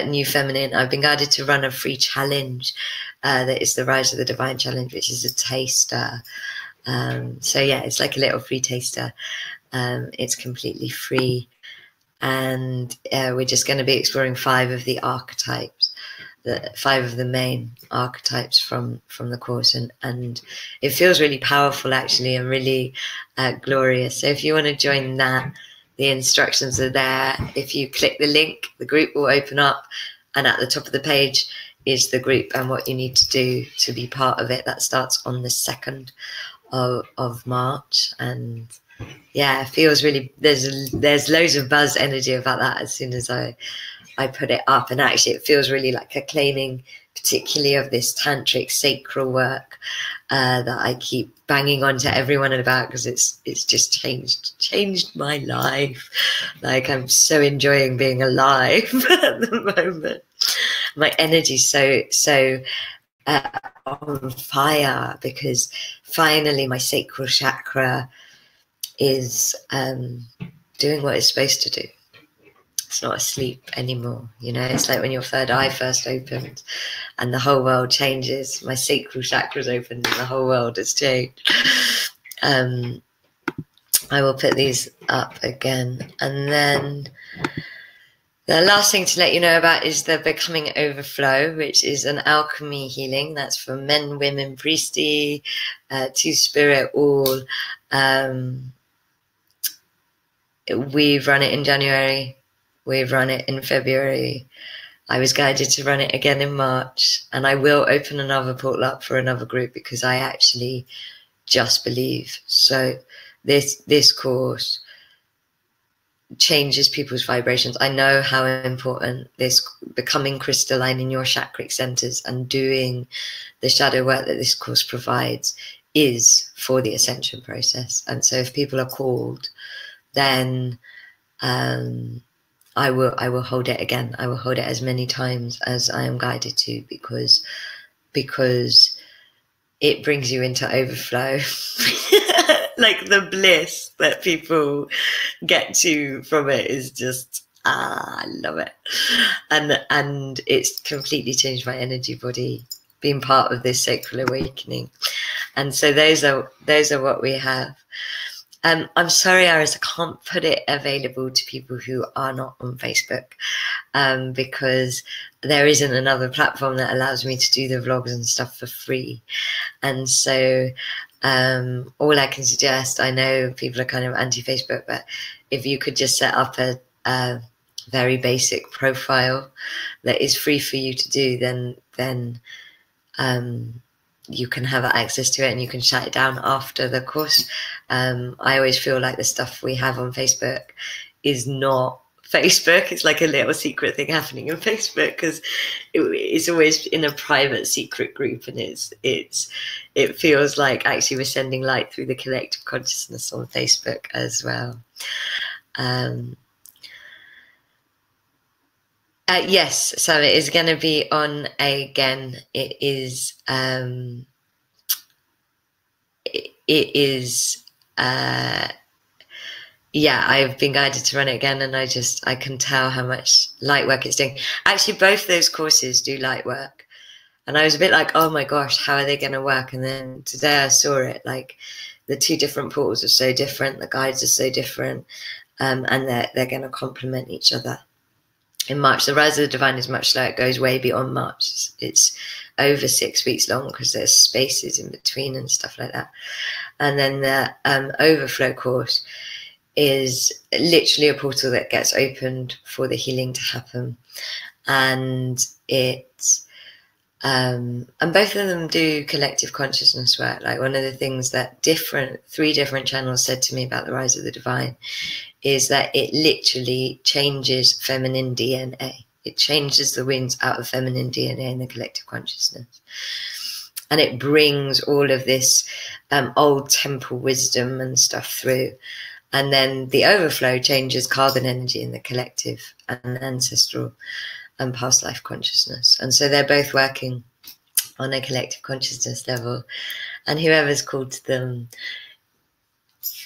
new feminine, I've been guided to run a free challenge that is the Rise of the Divine Challenge, which is a taster. So yeah, it's like a little free taster. It's completely free, and we're just going to be exploring 5 of the archetypes, 5 of the main archetypes from the course, and it feels really powerful actually, and really glorious. So if you want to join that, the instructions are there. If you click the link, the group will open up, and at the top of the page is the group and what you need to do to be part of it. That starts on the 2nd of March, and yeah, it feels really, there's loads of buzz energy about that as soon as I put it up, and actually it feels really like a claiming particularly of this tantric sacral work that I keep banging on to everyone about, because it's just changed my life. Like, I'm so enjoying being alive at the moment. My energy's so on fire, because finally my sacral chakra is doing what it's supposed to do. It's not asleep anymore, you know. It's like when your third eye first opens and the whole world changes. My sacral chakra's opened and the whole world has changed. I will put these up again. And then the last thing to let you know about is the Becoming Overflow, which is an alchemy healing. That's for men, women, priesty, two-spirit, all. We've run it in January. We've run it in February. I was guided to run it again in March, and I will open another portal up for another group, because I actually just believe. So this course changes people's vibrations. I know how important this becoming crystalline in your chakric centers and doing the shadow work that this course provides is for the ascension process. And so if people are called, then I will hold it again. I will hold it as many times as I am guided to, because it brings you into overflow. Like, the bliss that people get to from it is just, I love it. And it's completely changed my energy body, being part of this Sacral Awakening. And so those are what we have. I'm sorry, Iris, I can't put it available to people who are not on Facebook, because there isn't another platform that allows me to do the vlogs and stuff for free. And so all I can suggest, I know people are kind of anti-Facebook, but if you could just set up a very basic profile that is free for you to do, then you can have access to it, and you can shut it down after the course. I always feel like the stuff we have on Facebook is not Facebook. It's like a little secret thing happening on Facebook, because it's always in a private secret group, and it feels like actually we're sending light through the collective consciousness on Facebook as well. Yes, so it is going to be on again. It is yeah, I've been guided to run it again, and I can tell how much light work it's doing. Actually, both those courses do light work, and I was a bit like, oh my gosh, how are they going to work? And then today I saw it, like, the 2 different portals are so different, the guides are so different, and they're going to complement each other. In March, the Rise of the Divine is much slower. It goes way beyond March. It's over 6 weeks long, because there's spaces in between and stuff like that. And then the Overflow course is literally a portal that gets opened for the healing to happen. And and both of them do collective consciousness work. Like, one of the things that 3 different channels said to me about the Rise of the Divine is that it literally changes feminine DNA. It changes the winds out of feminine DNA in the collective consciousness. and it brings all of this old temple wisdom and stuff through. And then the overflow changes carbon energy in the collective and ancestral and past life consciousness. And so they're both working on a collective consciousness level, and whoever's called to them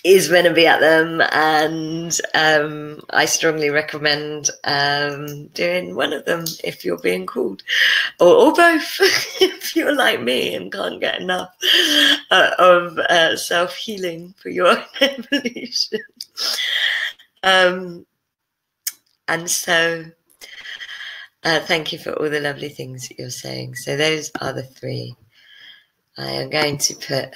is going to be at them. And I strongly recommend doing one of them if you're being called, or both if you're like me and can't get enough of self-healing for your own evolution. And so thank you for all the lovely things that you're saying. So those are the three. I am going to put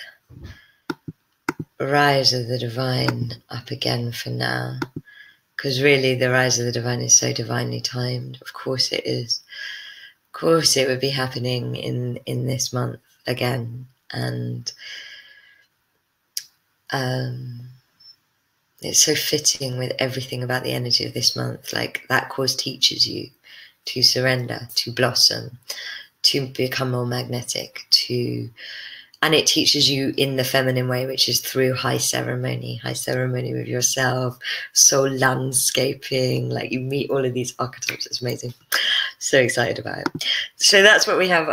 Rise of the Divine up again for now, because really the Rise of the Divine is so divinely timed. Of course it is. Of course it would be happening in this month again. And it's so fitting with everything about the energy of this month. Like, that course teaches you to surrender, to blossom, to become more magnetic, and it teaches you in the feminine way, which is through high ceremony with yourself, soul landscaping. Like, you meet all of these archetypes. It's amazing. So excited about it. So that's what we have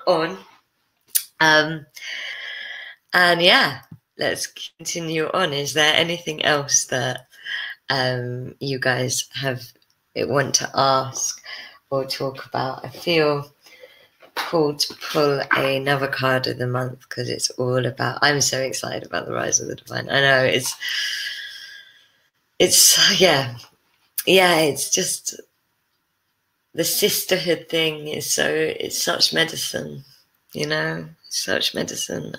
on. And yeah, let's continue on. Is there anything else that you guys want to ask or talk about? I feel called to pull another card of the month, because it's all about, I'm so excited about the Rise of the Divine. I know it's it's just the sisterhood thing is it's such medicine, such medicine,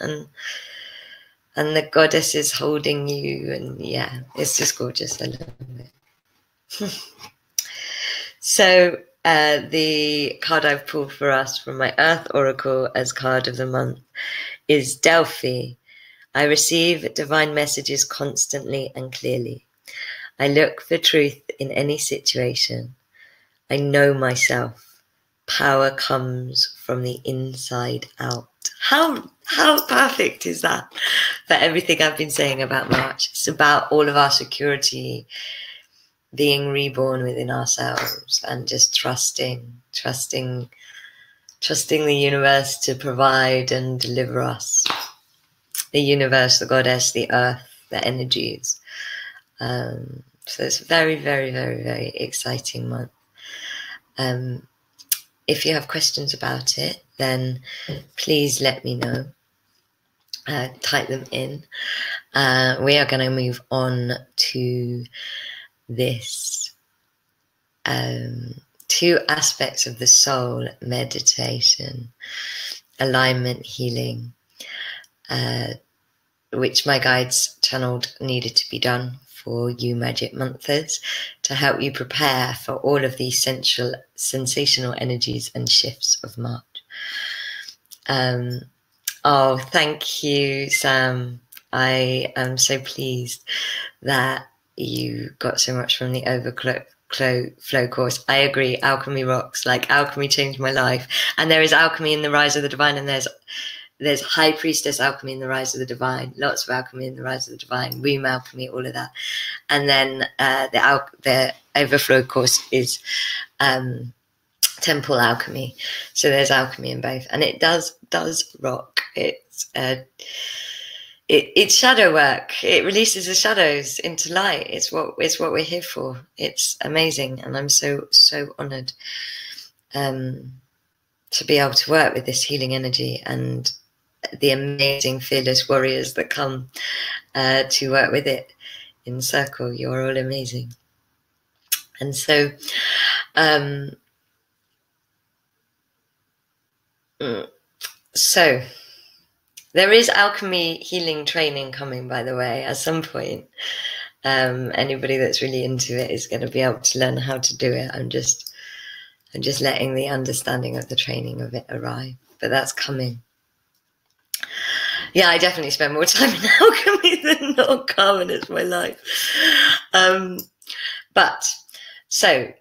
and the goddess is holding you, and yeah, it's just gorgeous. I love it. So the card I've pulled for us from my Earth Oracle as card of the month is Delphi. I receive divine messages constantly and clearly. I look for truth in any situation. I know myself. Power comes from the inside out. How perfect is that for everything I've been saying about March? It's about all of our security being reborn within ourselves, and just trusting the universe to provide and deliver us. The universe, the goddess, the earth, the energies. So it's a very, very, very, very exciting month. If you have questions about it, then please let me know. Type them in. We are going to move on to this 2 aspects of the soul meditation, alignment, healing, which my guides channeled needed to be done for you Magic Monthers to help you prepare for all of these sensational energies and shifts of March. Oh, thank you, Sam. I am so pleased that you got so much from the Overflow course. I agree. Alchemy rocks. Like, alchemy changed my life. And there is alchemy in the Rise of the Divine, and there's High Priestess alchemy in the Rise of the Divine. Lots of alchemy in the Rise of the Divine. Womb alchemy, all of that. And then the Overflow course is temple alchemy. So there's alchemy in both, and it does rock. It's shadow work. It releases the shadows into light. It's what we're here for. It's amazing, and I'm so honored to be able to work with this healing energy and the amazing fearless warriors that come to work with it in Circle. You're all amazing. And so there is alchemy healing training coming, by the way, at some point. Anybody that's really into it is going to be able to learn how to do it. I'm just letting the understanding of the training of it arrive, but that's coming. Yeah, I definitely spend more time in alchemy than not carbon. It's my life. But so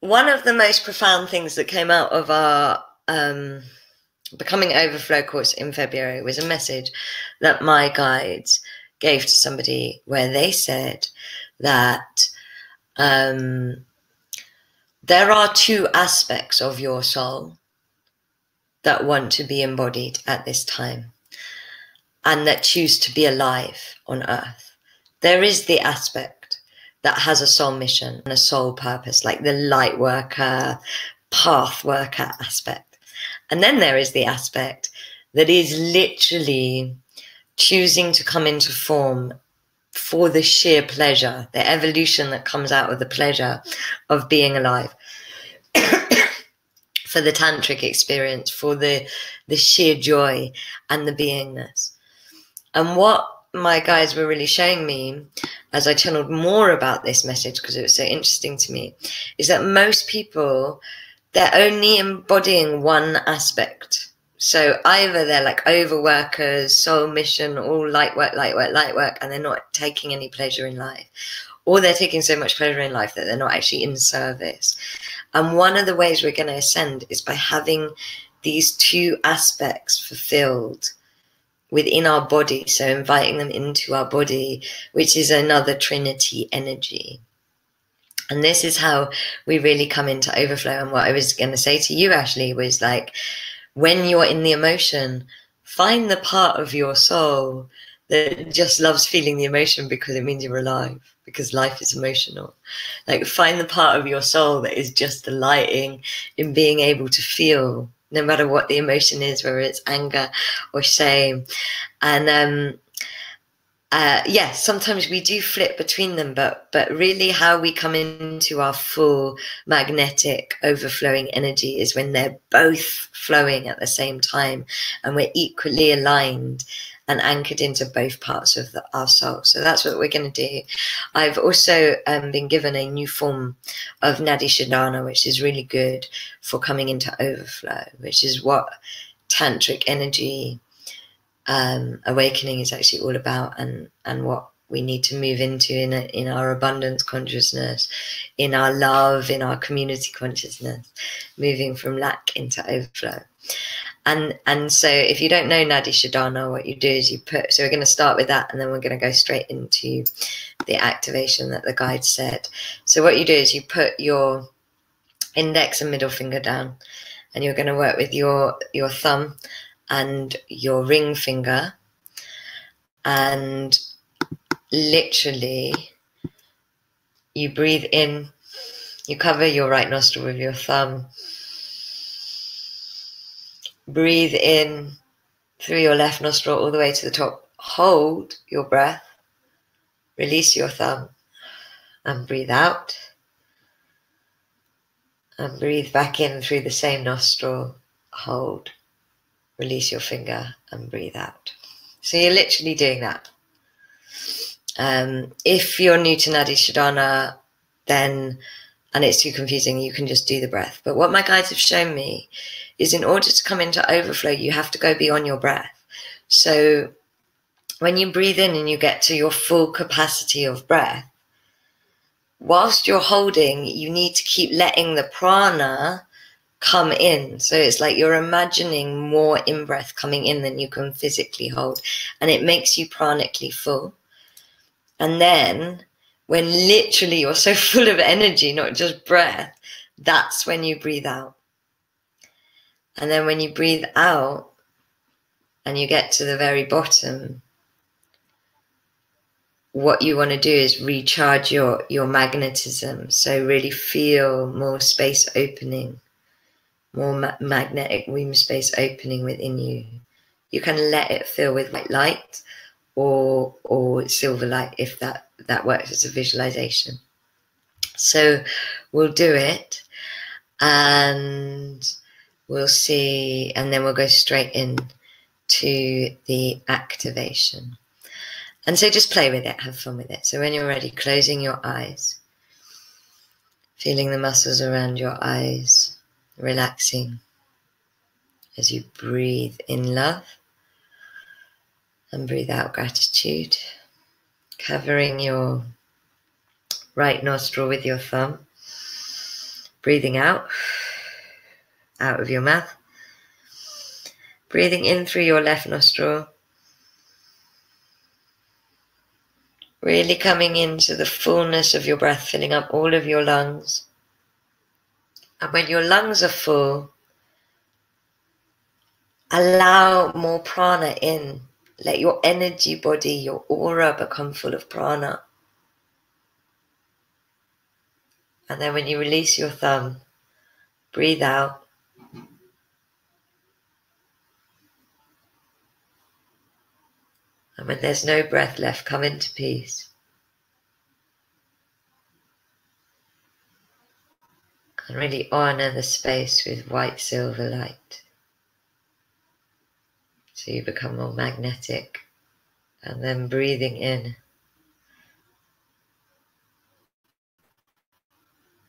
one of the most profound things that came out of our Becoming Overflow course in February was a message that my guides gave to somebody where they said that there are two aspects of your soul that want to be embodied at this time and that choose to be alive on earth. There is the aspect that has a soul mission and a soul purpose, like the light worker, path worker aspect. And then there is the aspect that is literally choosing to come into form for the sheer pleasure, the evolution that comes out of the pleasure of being alive. For the tantric experience, for the sheer joy and the beingness. And what my guides were really showing me as I channeled more about this message, because it was so interesting to me, is that most people, they're only embodying one aspect. So either they're like overworkers, soul mission, all light work, and they're not taking any pleasure in life. Or they're taking so much pleasure in life that they're not actually in service. And one of the ways we're going to ascend is by having these two aspects fulfilled within our body. So inviting them into our body, which is another Trinity energy. And this is how we really come into overflow. And what I was going to say to you, Ashley, was like, when you're in the emotion, find the part of your soul that just loves feeling the emotion because it means you're alive, because life is emotional. Like, find the part of your soul that is just delighting in being able to feel, no matter what the emotion is, whether it's anger or shame. And yeah, sometimes we do flip between them, but really how we come into our full magnetic overflowing energy is when they're both flowing at the same time and we're equally aligned and anchored into both parts of our soul. So that's what we're going to do. I've also been given a new form of Nadi Shodhana, which is really good for coming into overflow, which is what Tantric energy awakening is actually all about, and what we need to move into in our abundance consciousness, in our love, in our community consciousness, moving from lack into overflow. And so if you don't know Nadi Shodhana, what you do is so we're going to start with that, and then we're going to go straight into the activation that the guide said. So what you do is you put your index and middle finger down, and you're going to work with your thumb and your ring finger, and literally you breathe in, you cover your right nostril with your thumb, breathe in through your left nostril all the way to the top, hold your breath, release your thumb, and breathe out, and breathe back in through the same nostril, hold, release your finger, and breathe out. So you're literally doing that. If you're new to Nadi Shodhana, then, and it's too confusing, you can just do the breath. But what my guides have shown me is in order to come into overflow, you have to go beyond your breath. So when you breathe in and you get to your full capacity of breath, whilst you're holding, you need to keep letting the prana come in. So it's like you're imagining more in-breath coming in than you can physically hold. And it makes you pranically full. And then when literally you're so full of energy, not just breath, that's when you breathe out. And then when you breathe out and you get to the very bottom, what you want to do is recharge your magnetism. So really feel more space opening, more magnetic womb space opening within you. You can let it fill with white light or silver light if that works as a visualization. So we'll do it and we'll see, and then we'll go straight in to the activation. And so just play with it, have fun with it. So when you're ready, closing your eyes, feeling the muscles around your eyes relaxing as you breathe in love and breathe out gratitude, covering your right nostril with your thumb, breathing out of your mouth, Breathing in through your left nostril. Really coming into the fullness of your breath, filling up all of your lungs. And when your lungs are full, allow more prana in. Let your energy body, your aura become full of prana. And then when you release your thumb, breathe out. And when there's no breath left, come into peace. And really honor the space with white silver light. So you become more magnetic. And then breathing in.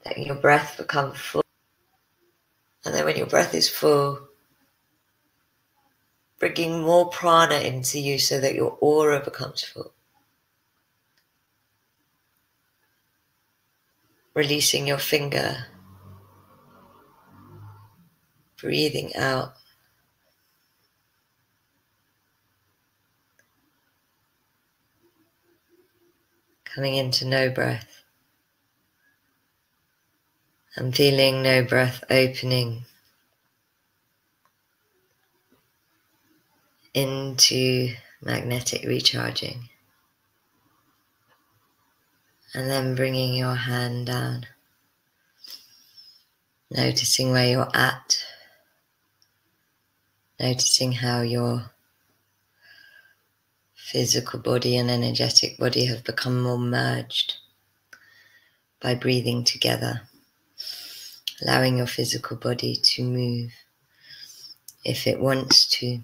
Let your breath become full. And then when your breath is full, bringing more prana into you so that your aura becomes full. Releasing your finger. Breathing out. Coming into no breath. And feeling no breath opening into magnetic recharging. And then bringing your hand down. Noticing where you're at. Noticing how your physical body and energetic body have become more merged by breathing together. Allowing your physical body to move if it wants to.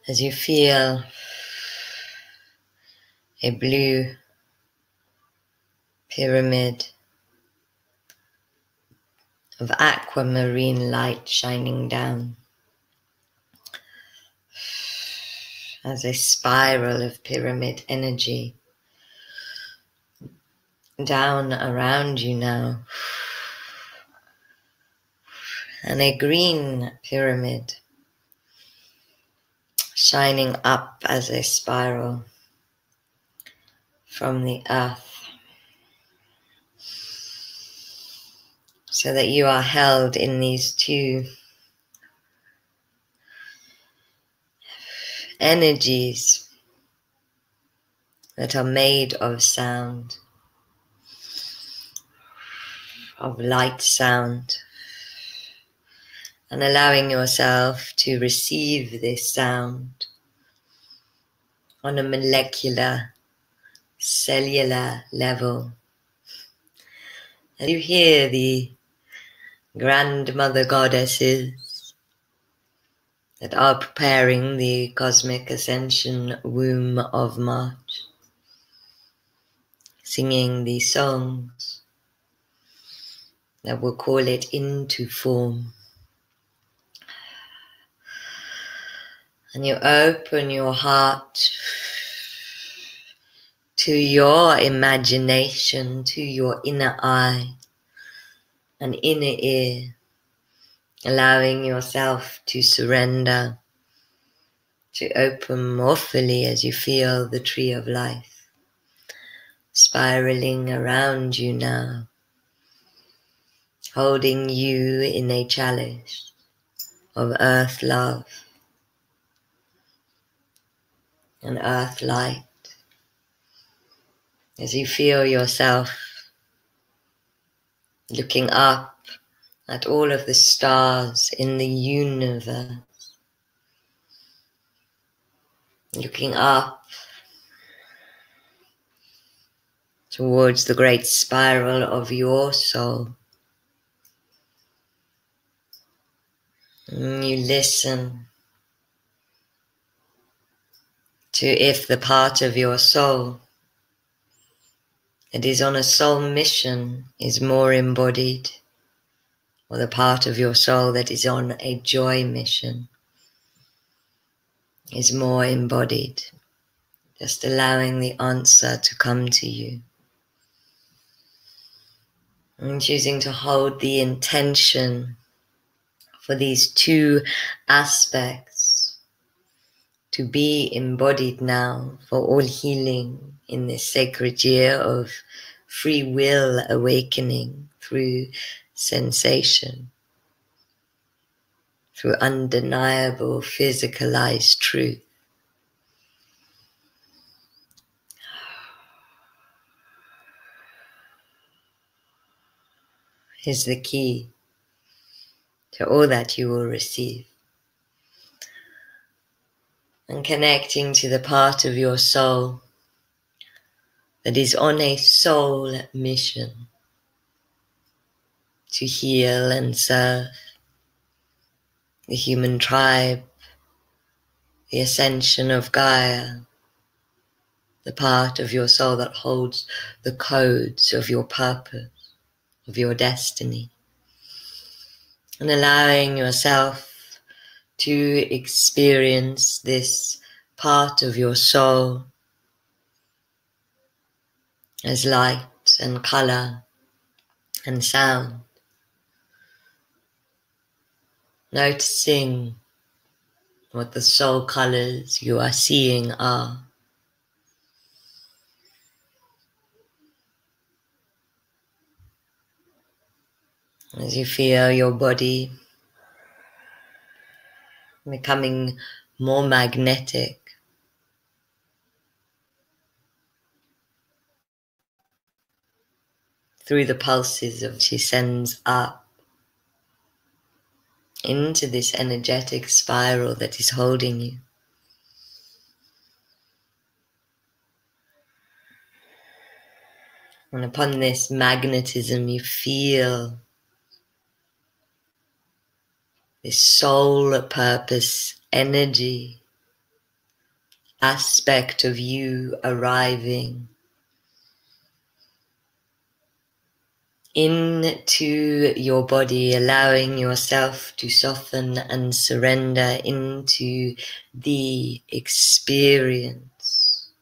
As you feel a blue pyramid of aquamarine light shining down as a spiral of pyramid energy down around you now, and a green pyramid shining up as a spiral from the earth, so that you are held in these two energies that are made of sound, of light sound, and allowing yourself to receive this sound on a molecular, cellular level. And you hear the grandmother goddesses that are preparing the cosmic ascension womb of March, singing these songs that will call it into form. And you open your heart to your imagination, to your inner eye and inner ear, allowing yourself to surrender, to open more fully as you feel the tree of life spiraling around you now, holding you in a chalice of earth love and earth light. As you feel yourself looking up at all of the stars in the universe, looking up towards the great spiral of your soul. And you listen to if the part of your soul that is on a soul mission is more embodied, or the part of your soul that is on a joy mission is more embodied. Just allowing the answer to come to you. And choosing to hold the intention for these two aspects to be embodied now for all healing in this sacred year of free will awakening through sensation, through undeniable physicalized truth. Is the key to all that you will receive. And connecting to the part of your soul that is on a soul mission to heal and serve the human tribe, the ascension of Gaia, the part of your soul that holds the codes of your purpose, of your destiny. And allowing yourself to experience this part of your soul as light and color and sound. Noticing what the soul colors you are seeing are. As you feel your body becoming more magnetic, through the pulses of she sends up into this energetic spiral that is holding you. And upon this magnetism you feel this soul purpose energy aspect of you arriving into your body, allowing yourself to soften and surrender into the experience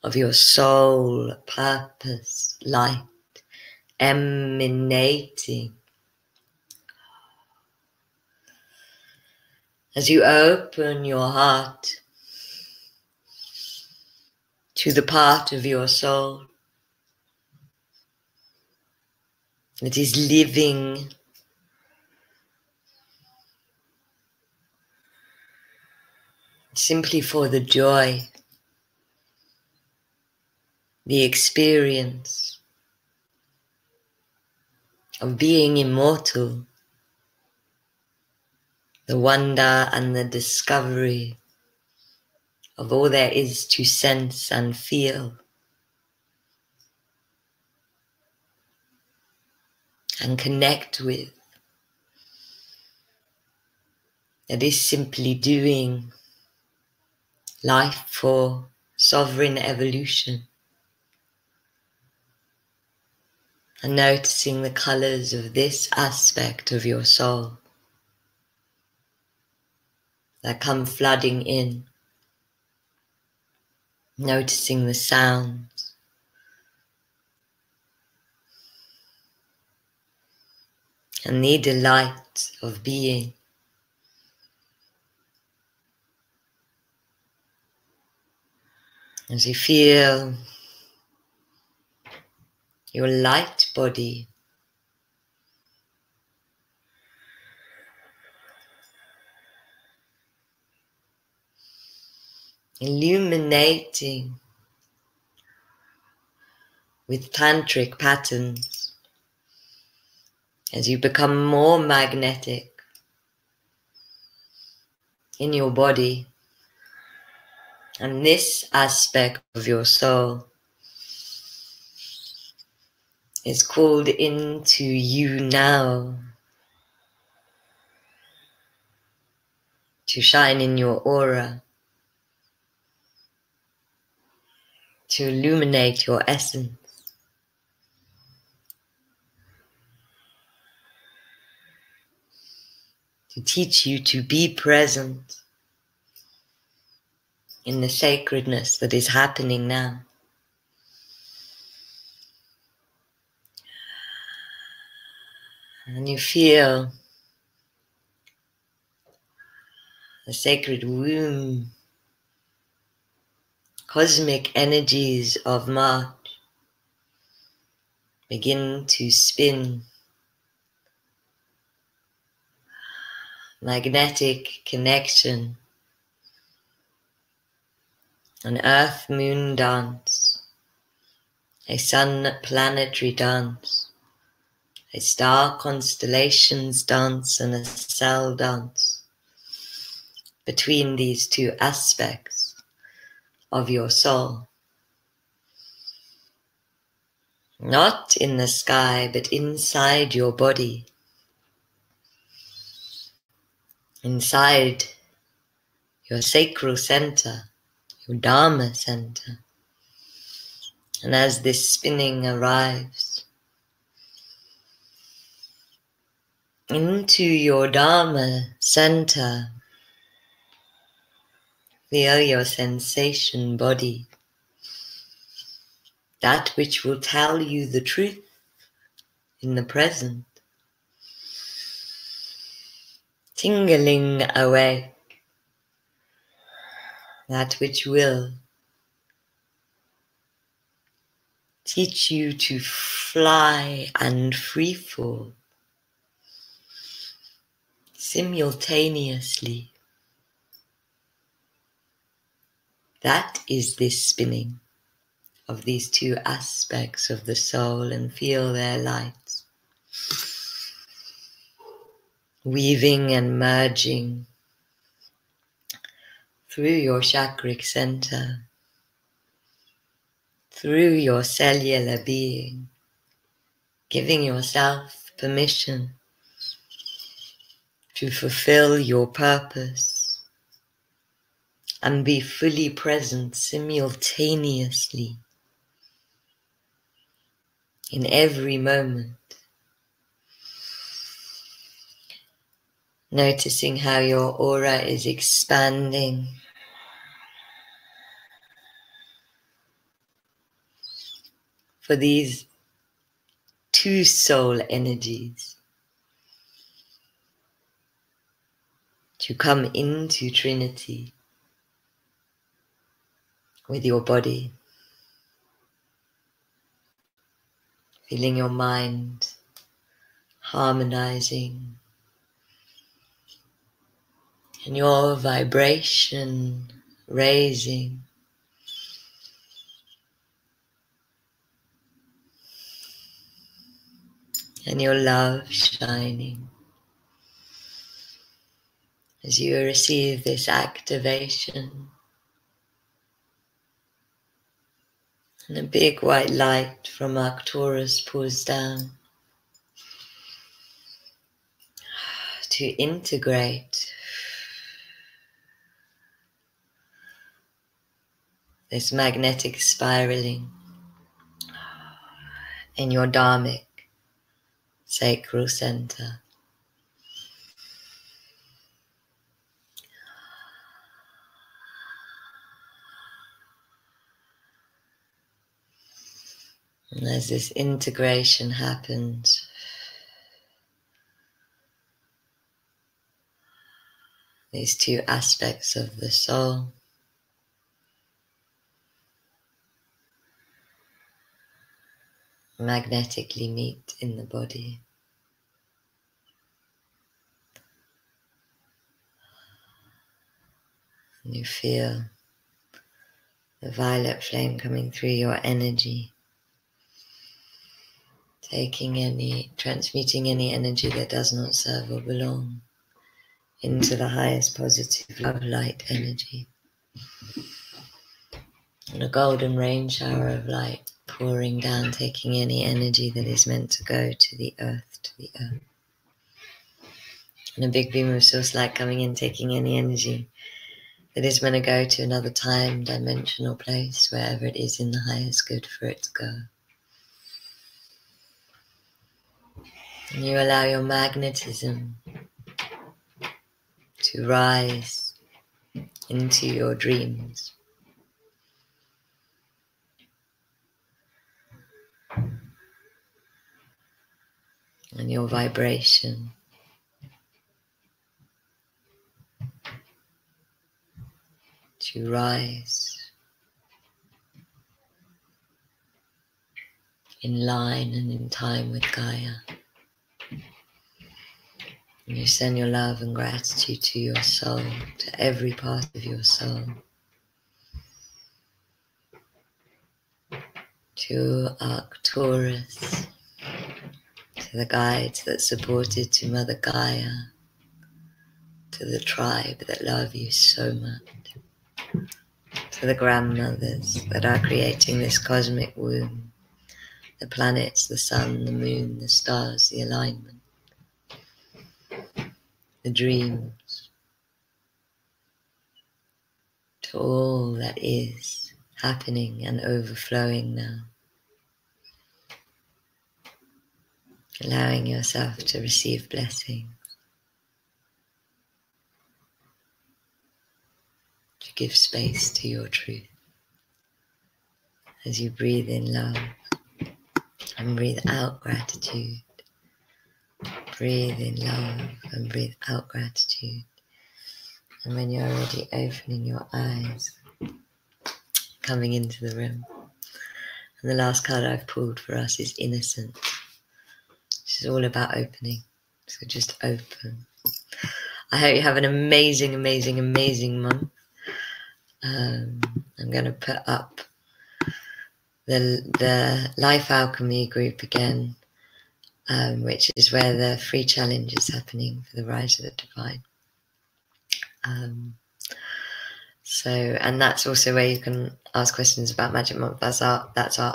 of your soul purpose light emanating. As you open your heart to the part of your soul that is living simply for the joy, the experience of being immortal, the wonder and the discovery of all there is to sense and feel, and connect with, that is simply doing life for sovereign evolution, and noticing the colors of this aspect of your soul that come flooding in, noticing the sounds, and the delight of being. As you feel your light body illuminating with tantric patterns, as you become more magnetic in your body, and this aspect of your soul is called into you now to shine in your aura, to illuminate your essence, to teach you to be present in the sacredness that is happening now. And you feel the sacred womb, cosmic energies of March begin to spin. Magnetic connection, an earth-moon dance, a sun-planetary dance, a star constellations dance, and a cell dance between these two aspects of your soul. Not in the sky, but inside your body, inside your sacral center, your Dharma center. And as this spinning arrives into your Dharma center, feel your sensation body, that which will tell you the truth in the present, tingling away, that which will teach you to fly and freefall simultaneously. That is this spinning of these two aspects of the soul, and feel their lights weaving and merging through your chakric center, through your cellular being, giving yourself permission to fulfill your purpose and be fully present simultaneously in every moment. Noticing how your aura is expanding. For these two soul energies to come into Trinity with your body, feeling your mind harmonizing and your vibration raising. And your love shining as you receive this activation. And a big white light from Arcturus pours down to integrate this magnetic spiraling in your dharmic sacral center. And as this integration happens, these two aspects of the soul magnetically meet in the body. And you feel the violet flame coming through your energy, transmuting any energy that does not serve or belong into the highest positive love light energy. And a golden rain shower of light pouring down, taking any energy that is meant to go to the earth, And a big beam of source light coming in, taking any energy that is meant to go to another time, dimension, or place, wherever it is in the highest good for it to go. And you allow your magnetism to rise into your dreams. And your vibration to rise in line and in time with Gaia. And you send your love and gratitude to your soul, to every part of your soul, to Taurus, to the guides that supported, to Mother Gaia, to the tribe that love you so much, to the grandmothers that are creating this cosmic womb, the planets, the sun, the moon, the stars, the alignment, the dreams, to all that is happening and overflowing now. Allowing yourself to receive blessing, to give space to your truth. As you breathe in love and breathe out gratitude. Breathe in love and breathe out gratitude. And when you're already opening your eyes, coming into the room. And the last card I've pulled for us is Innocent. This is all about opening. So just open. I hope you have an amazing, amazing, amazing month. I'm going to put up the Life Alchemy group again, which is where the free challenge is happening for the Rise of the Divine. And that's also where you can ask questions about Magic Month. That's our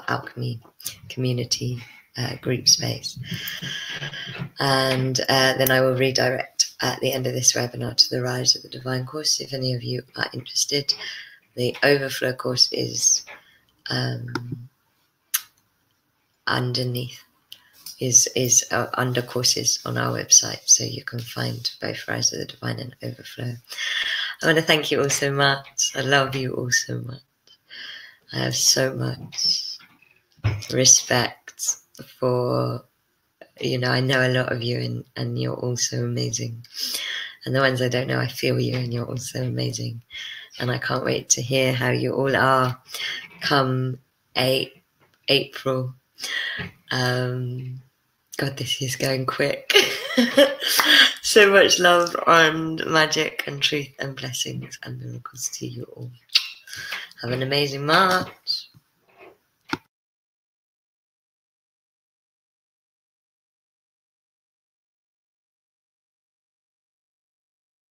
alchemy community group space. And then I will redirect at the end of this webinar to the Rise of the Divine course if any of you are interested. The Overflow course is underneath, is under courses on our website, so you can find both Rise of the Divine and Overflow. I want to thank you all so much. I love you all so much. I have so much respect for, I know a lot of you and you're all so amazing. And the ones I don't know, I feel you and you're all so amazing. And I can't wait to hear how you all are come April. God, this is going quick. So much love and magic and truth and blessings and miracles to you all. Have an amazing March.